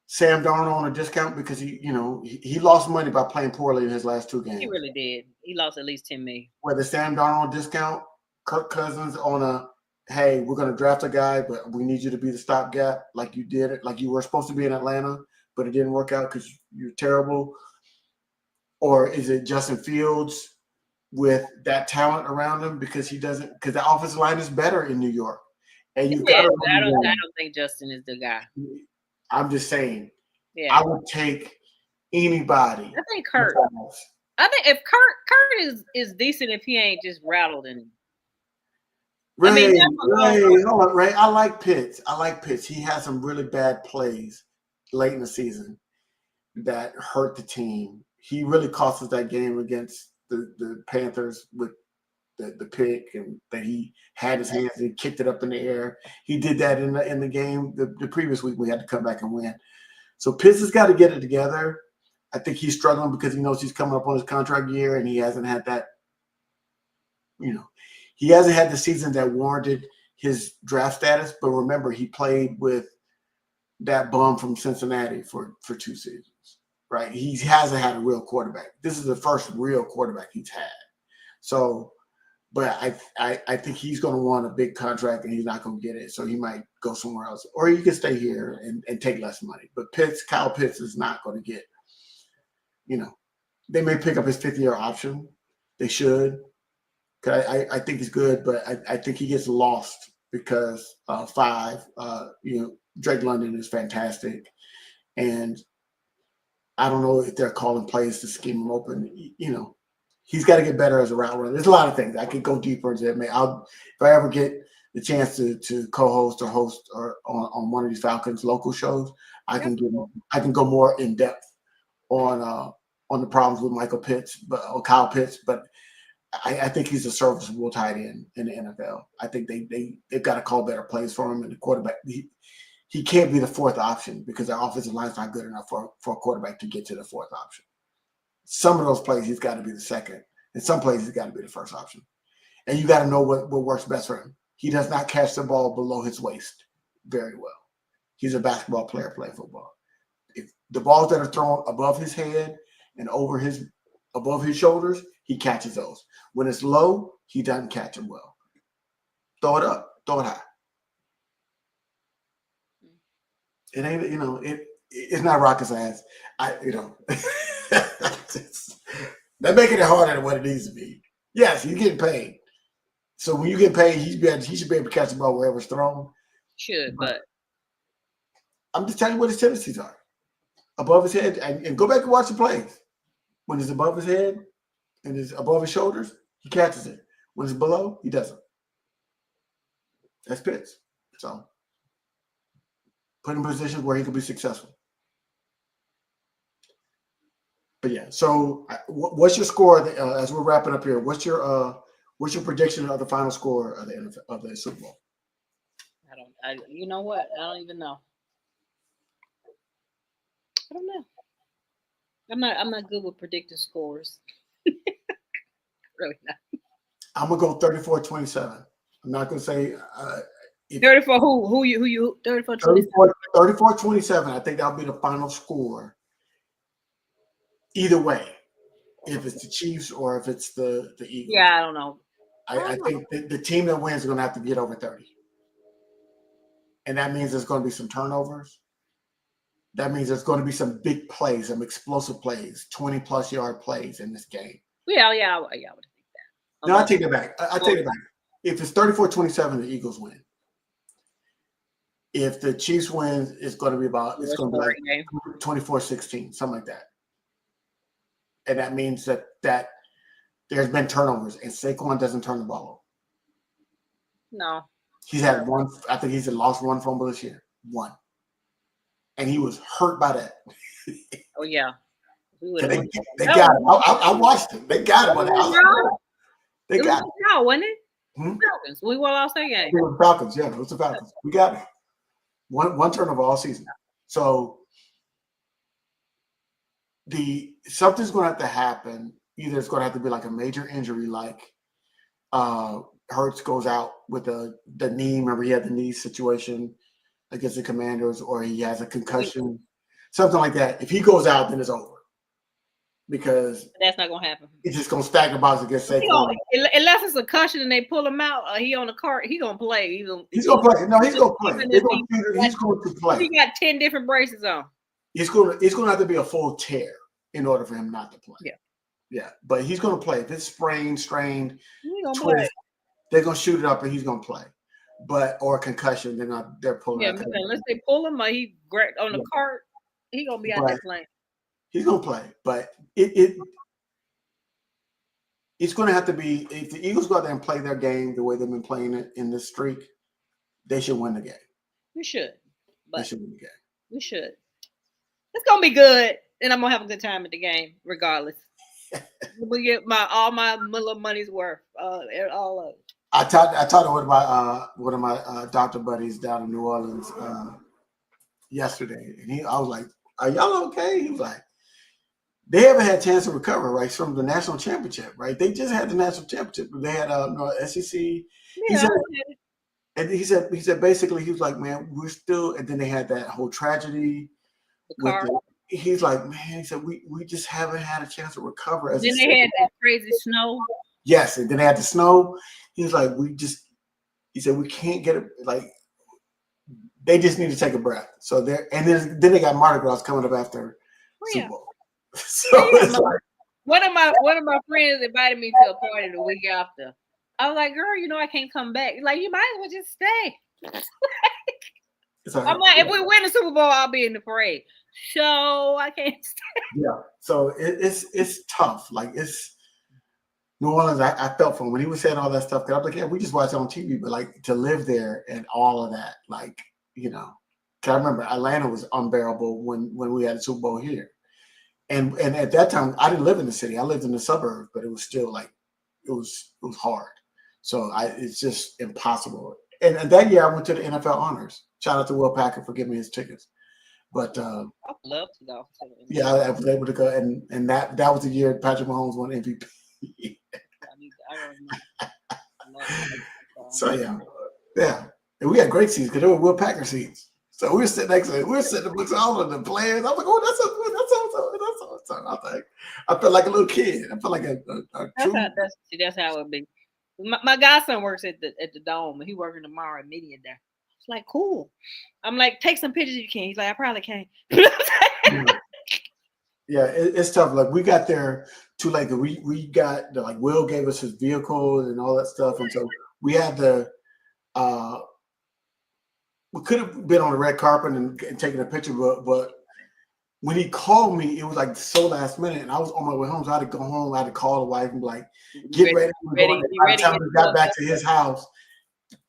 Sam Darnold on a discount because he lost money by playing poorly in his last 2 games. He really did. He lost at least $10 million. Whether Sam Darnold discount, Kirk Cousins on a hey, we're going to draft a guy, but we need you to be the stopgap like you did it, like you were supposed to be in Atlanta, but it didn't work out because you're terrible. Or is it Justin Fields with that talent around him because the offensive line is better in New York, and you've got to. I don't think Justin is the guy. I'm just saying. Yeah, I would take anybody. I think Kurt. I think if Kurt is decent if he ain't just rattled and. Ray, hold on, Ray. I like Pitts. He had some really bad plays late in the season that hurt the team. He really cost us that game against the Panthers with the pick, and that he had his hands and kicked it up in the air. He did that in the game the previous week. We had to come back and win. So Pitts has got to get it together. I think he's struggling because he knows he's coming up on his contract year, and he hasn't had that. He hasn't had the season that warranted his draft status. But remember, he played with that bum from Cincinnati for 2 seasons. Right, he hasn't had a real quarterback. This is the first real quarterback he's had. So, but I think he's going to want a big contract and he's not going to get it. So he might go somewhere else, or he can stay here and take less money. But Kyle Pitts is not going to get. They may pick up his 5th-year option. They should. I think he's good, but I think he gets lost because Drake London is fantastic, and I don't know if they're calling plays to scheme him open. He's got to get better as a route runner. There's a lot of things. I could go deeper into it. If I ever get the chance to co-host or host or on one of these Falcons local shows, I can go more in depth on the problems with Kyle Pitts. But I think he's a serviceable tight end in the NFL. I think they've got to call better plays for him, and the quarterback. He can't be the 4th option because their offensive line is not good enough for a quarterback to get to the 4th option. Some of those plays, he's got to be the 2nd. And some plays, he's got to be the 1st option. And you got to know what works best for him. He does not catch the ball below his waist very well. He's a basketball player playing football. If the balls that are thrown above his head and above his shoulders, he catches those. When it's low, he doesn't catch them well. Throw it up, throw it high. It ain't, it's not rocket science. They're making it harder than what it needs to be. Yes, he's getting paid. So when you get paid, he should be able to catch the ball wherever it's thrown. Should, but I'm just telling you what his tendencies are. Above his head, and go back and watch the plays. When it's above his head and it's above his shoulders, he catches it. When it's below, he doesn't. That's Pitts. So put in positions where he can be successful. But yeah, so what's your score as we're wrapping up here? What's your prediction of the final score of the Super Bowl? You know what? I don't even know. I don't know. I'm not good with predicting scores. Really not. I'm gonna go 34-27. I'm not gonna say 34 who you 34-27. 34-27. I think that'll be the final score. Either way, if it's the Chiefs or if it's the Eagles. Yeah, I don't know. I think the team that wins is going to have to get over 30. And that means there's going to be some turnovers. That means there's going to be some big plays, some explosive plays, 20-plus yard plays in this game. Yeah, I would think that. No, I take it back. I take it back. If it's 34-27, the Eagles win. If the Chiefs win, it's going to be like 24-16, something like that. And that means that there's been turnovers, and Saquon doesn't turn the ball over. No. He's had one. I think he's lost one fumble this year. One. And he was hurt by that. Oh, yeah. They got him. I watched him. They got him on the outside. They got him. Wasn't it? Falcons. We won lost that game. It was the Falcons. Yeah, it was the Falcons. We got it. One turnover all season. So something's going to have to happen. Either it's going to have to be like a major injury, like Hurts goes out with the knee. Remember, he had the knee situation against the Commanders, or he has a concussion, something like that. If he goes out, then it's over because that's not gonna happen. He's just gonna stack the box against Saquon. Unless it's a concussion and they pull him out, he on the cart. He gonna play. He's gonna play. No, he's gonna play. He's going to play. He got 10 different braces on. He's going to have to be a full tear in order for him not to play. Yeah. But he's gonna play. If it's sprained, strained, twist, they're gonna shoot it up and he's gonna play. But or a concussion, they're pulling. Yeah, unless they pull him or he on the cart, he gonna be out there playing. He's gonna play, but it's gonna have to be if the Eagles go out there and play their game the way they've been playing it in this streak, they should win the game. We should. But they should win the game. We should. It's gonna be good, and I'm gonna have a good time at the game, regardless. We get all my little money's worth, all of it. I talked to one of my doctor buddies down in New Orleans yesterday, and I was like, "Are y'all okay?" He was like, "They haven't had a chance to recover, right, from the national championship, right? They just had the national championship. They had SEC." Yeah, he said basically he was like, "Man, we're still," and then they had that whole tragedy. He's like, "Man," he said, "We just haven't had a chance to recover." Then they had that crazy snow. Yes, and then they had the snow. He's like, he said, "We can't get it. Like, they just need to take a breath." So then they got Mardi Gras coming up after Super Bowl. So it's like, one of my friends invited me to a party the week after. I was like, "Girl, I can't come back." Like, you might as well just stay. I'm like, if we win the Super Bowl, I'll be in the parade. So I can't stay. Yeah. So it's tough. Like it's New Orleans. I felt for him when he was saying all that stuff. I was like, yeah, we just watch it on TV, but like to live there and all of that, like I remember Atlanta was unbearable when we had a Super Bowl here, and at that time I didn't live in the city. I lived in the suburbs, but it was still like it was hard. So it's just impossible. And that year I went to the NFL Honors. Shout out to Will Packer for giving me his tickets. But I'd love to go. Yeah, I was able to go, and that was the year Patrick Mahomes won MVP. So yeah, and we had great seats because there were Will Packer seats. So we were sitting next to it. We were sitting next to all of the players. I was like, "Oh, that's awesome." I felt like a little kid. I felt like a true. That's how it be. My godson works at the Dome, and he working tomorrow at Media Day. It's like cool. I'm like, take some pictures if you can. He's like, I probably can't. Yeah, it's tough. Like we got there too late. We got like Will gave us his vehicle and all that stuff, and so we had the we could have been on the red carpet and taken a picture, but when he called me, it was like so last minute, and I was on my way home, so I had to go home. I had to call the wife and be like, "Get ready." By the time we got back to his house,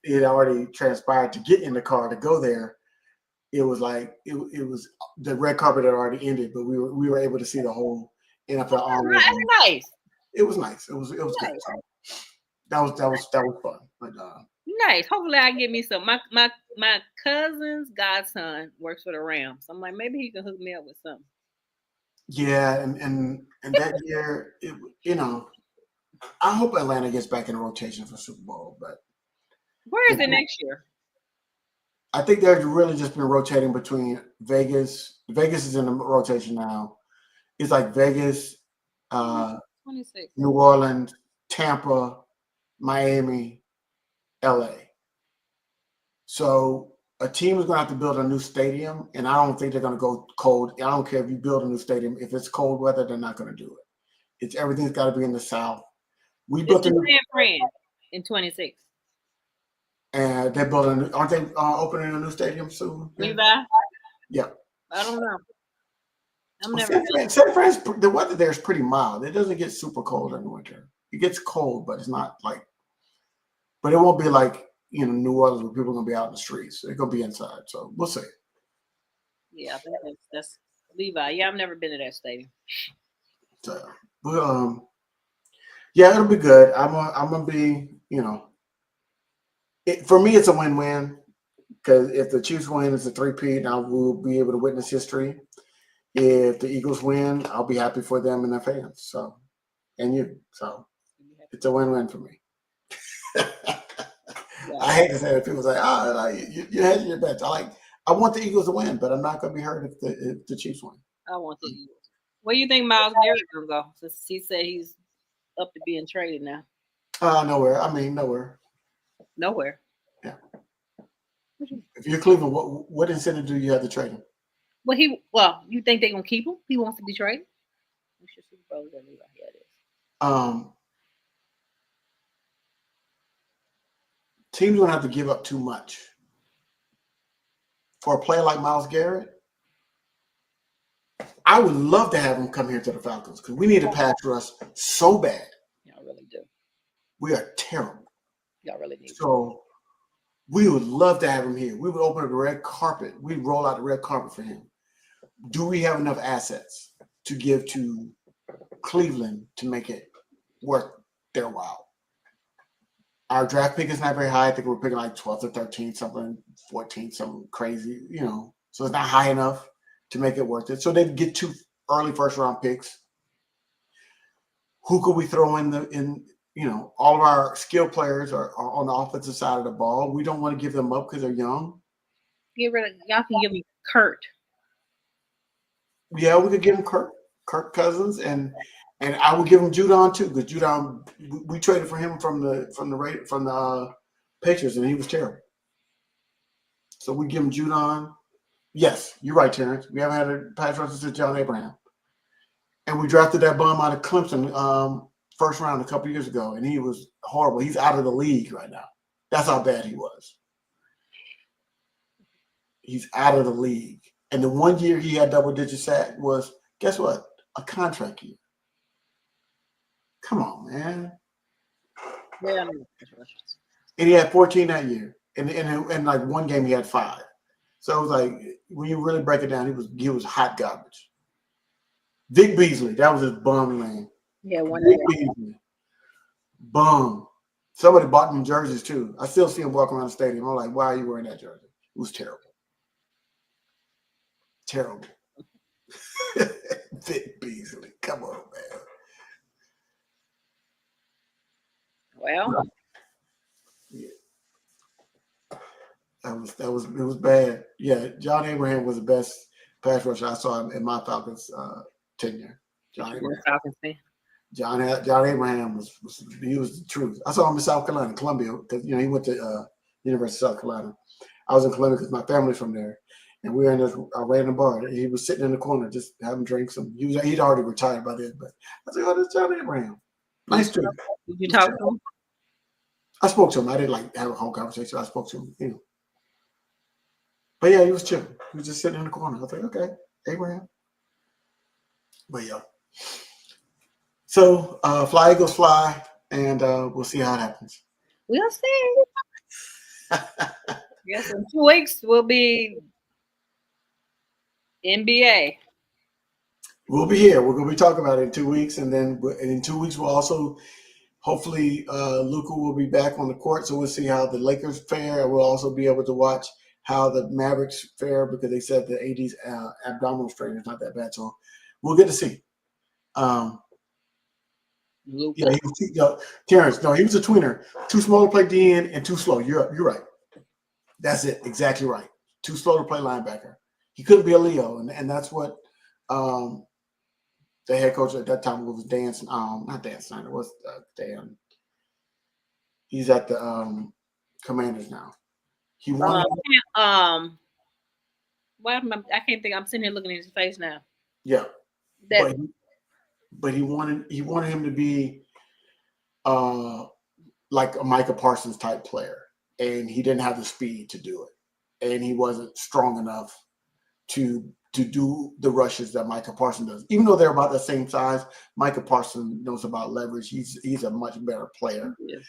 it already transpired to get in the car to go there. It was like it was the red carpet had already ended, but we were able to see the whole NFL. That's nice. It was nice. It was nice. Good. So that was fun. But nice. Hopefully, I get me some. My cousin's godson works for the Rams. I'm like, maybe he can hook me up with something. Yeah, and that year, I hope Atlanta gets back in the rotation for Super Bowl. But where is it next year? I think they've really just been rotating between Vegas. Vegas is in the rotation now. It's like Vegas, 26. New Orleans, Tampa, Miami, LA. So a team is going to have to build a new stadium, and I don't think they're going to go cold. I don't care if you build a new stadium. If it's cold weather, they're not going to do it. Everything's got to be in the South. We built San Fran in 26. And they're building. Aren't they opening a new stadium soon? Levi? Yeah. I don't know. San Fran's, the weather there is pretty mild. It doesn't get super cold in the winter. It gets cold, but it's not like. But it won't be like New Orleans where people are gonna be out in the streets. They're gonna be inside. So we'll see. Yeah, I think that's Levi. Yeah, I've never been to that stadium. So, yeah, it'll be good. I'm gonna be, For me, it's a win-win because if the Chiefs win, it's a three-peat, and I will be able to witness history. If the Eagles win, I'll be happy for them and their fans. So, and you. So, it's a win-win for me. I hate to say it. People say, "Oh, you're hedging your bets." I want the Eagles to win, but I'm not going to be hurt if the Chiefs win. I want the Eagles. Where do you think Miles Garrett gonna go? Since he said he's up to being traded now. Nowhere. I mean, nowhere. Nowhere. Yeah. If you're Cleveland, what incentive do you have to trade him? Well, you think they're gonna keep him? He wants to be traded. We should see Super Bowl that leave. Yeah, it is. Teams gonna have to give up too much for a player like Myles Garrett. I would love to have him come here to the Falcons because we need a pass rush so bad. Y'all really do. We are terrible. Y'all really need. So we would love to have him here. We would open up the red carpet. We'd roll out the red carpet for him. Do we have enough assets to give to Cleveland to make it worth their while? Our draft pick is not very high. I think we're picking like 12th or 13th, something, 14th, something crazy, So it's not high enough to make it worth it. So they get 2 early first-round picks. Who could we throw in? All of our skill players are on the offensive side of the ball. We don't want to give them up because they're young. Y'all can give me Kurt. Yeah, we could give him Kirk Cousins, and I would give him Judon too, because Judon, we traded for him from the Patriots, and he was terrible. So we give him Judon. Yes, you're right, Terrence. We haven't had a pass rusher since John Abraham, and we drafted that bum out of Clemson first round a couple years ago, and he was horrible. He's out of the league right now. That's how bad he was. He's out of the league. And the 1 year he had double-digit sack was, guess what? A contract year. Come on, man. Yeah. And he had 14 that year. And like one game he had 5. So it was like, when you really break it down, he was hot garbage. Vic Beasley, that was his bum name. Yeah, Vic Beasley. Bum. Somebody bought him jerseys too. I still see him walk around the stadium. I'm like, why are you wearing that jersey? It was terrible. Terrible. Vic Beasley. Come on, man. Well. Yeah. It was bad. Yeah, John Abraham was the best pass rusher I saw in my Falcons tenure. John Abraham was the truth. I saw him in South Carolina, Columbia, because he went to University of South Carolina. I was in Columbia because my family's from there, and we were in this random bar. He was sitting in the corner just having drinks. He'd already retired by then, but I said, "Oh, this is John Abraham. Nice dude." Did you talk to him? I spoke to him. I didn't have a whole conversation. I spoke to him, But yeah, he was chilling. He was just sitting in the corner. I was like, okay, Abraham. But yeah. So fly Eagles fly, and we'll see how it happens. We'll see. Yes, in 2 weeks we'll be NBA. We'll be here. We're going to be talking about it in 2 weeks, and then in 2 weeks we'll also hopefully Luka will be back on the court, so we'll see how the Lakers fare, and we'll also be able to watch how the Mavericks fare because they said the AD's abdominal strain is not that bad, so we'll get to see. Yeah, Terrence. No, he was a tweener. Too small to play DN and too slow. You're right. That's it. Exactly right. Too slow to play linebacker. He couldn't be a Leo, and that's what the head coach at that time was not Dan Snyder. Was Dan? He's at the Commanders now. He wanted. Why I can't think. I'm sitting here looking at his face now. Yeah, but he wanted him to be like a Micah Parsons type player, and he didn't have the speed to do it, and he wasn't strong enough to do the rushes that Micah Parsons does. Even though they're about the same size, Micah Parsons knows about leverage. He's a much better player. Yes,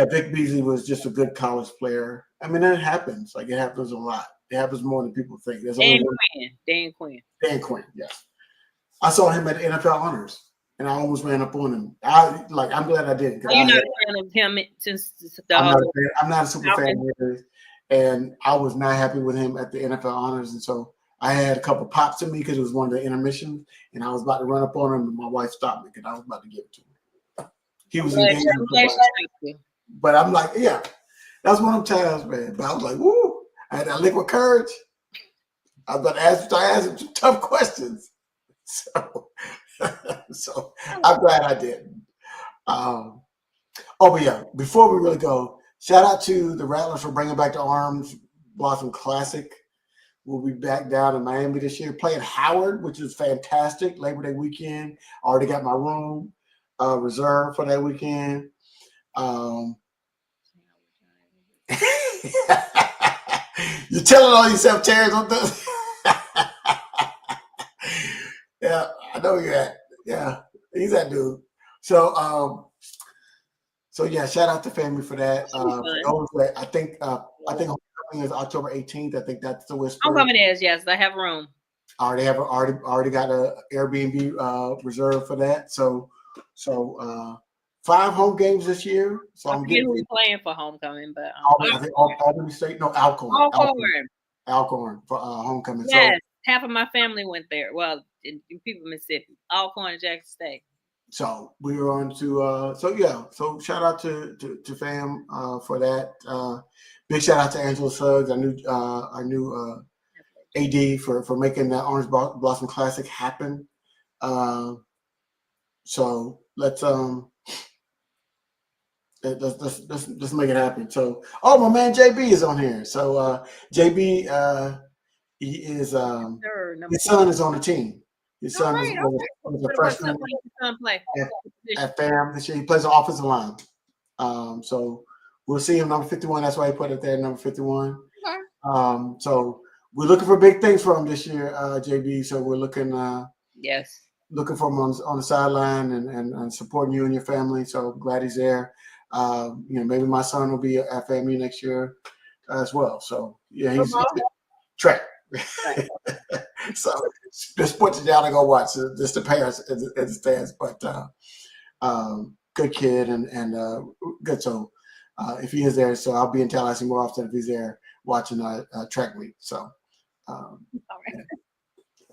Vic Beasley was just a good college player. I mean, that happens. Like, it happens a lot. It happens more than people think. Dan Quinn. Dan Quinn, yes. I saw him at NFL Honors. and I almost ran up on him. I'm glad I didn't. Are you not a fan of him since the I'm not whole? I'm not a super fan of his, and I was not happy with him at the NFL honors, and so I had a couple pops in me because it was one of the intermissions, and I was about to run up on him, and my wife stopped me because I was about to give it to him. He was engaged, but I'm like, yeah, that's one of them times, man. But I was like, woo! I had that liquid courage. I was about to start asking some tough questions. So, so I'm glad I did. But yeah, before we really go, shout out to the Rattlers for bringing back the Arms Blossom Classic. We'll be back down in Miami this year, playing Howard, which is fantastic. Labor Day weekend. I already got my room reserved for that weekend. You're telling on yourself, Terrence. Yeah, I know you're at. Yeah, he's that dude. So, yeah, shout out to family for that. For those that I think homecoming is October 18th. I think that's the whisper. Homecoming is, yes, I have room. I already got a Airbnb reserved for that. So 5 home games this year. So I forget who's playing for homecoming, but I think Albany State, no, Alcorn. Alcorn for homecoming. Yes, half of my family went there. Well, in people in Mississippi, Alcorn and Jackson State. So we were on to So shout out to fam for that. Big shout out to Angela Suggs, our new AD for making that Orange Blossom Classic happen. So let's make it happen. So my man JB is on here. So JB he is his son is on the team. His son was a freshman at FAM this year. He plays on offensive line. So we'll see him number 51. That's why he put it there, number 51. Okay. So we're looking for big things for him this year, JB. So we're looking looking for him on the sideline and supporting you and your family. So glad he's there. Maybe my son will be at FAMU next year as well. So yeah, he's track. Right. So just put you down and go watch. Just the parents at the stands, but good kid and good. So if he is there, so I'll be in Tallahassee more often if he's there watching track meet. So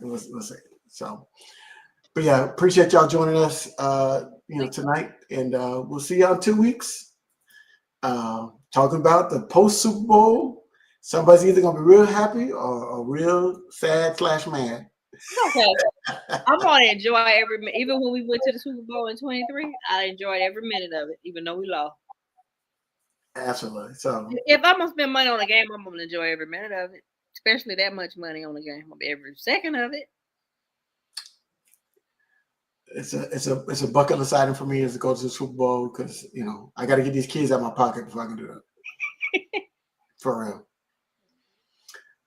we'll see. So, but yeah, appreciate y'all joining us. Tonight, and we'll see y'all in 2 weeks. Talking about the post Super Bowl. Somebody's either gonna be real happy or real sad / mad. Okay, I'm gonna enjoy every minute. Even when we went to the Super Bowl in 23, I enjoyed every minute of it, even though we lost. Absolutely. So if I'm gonna spend money on a game, I'm gonna enjoy every minute of it, especially that much money on the game. Every second of it. It's a bucket list item for me is to go to the Super Bowl because I got to get these kids out of my pocket before I can do that. For real.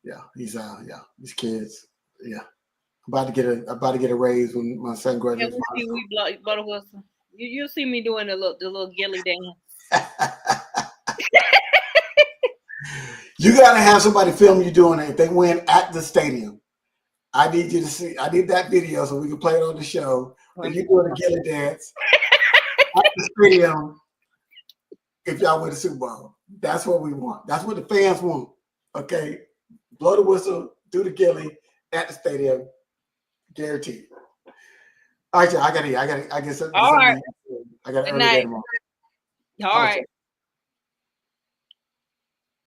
Yeah, these kids. Yeah, about to get a raise when my son graduates. We blow the whistle. You'll see me doing the little gilly dance. You gotta have somebody film you doing it if they win at the stadium. I need you to see. I need that video so we can play it on the show. When you doing a gilly dance at the stadium, if y'all win the Super Bowl, that's what we want. That's what the fans want. Okay, blow the whistle, do the gilly at the stadium, guaranteed. All right, y'all, I got something. All right. I got to tomorrow. All right.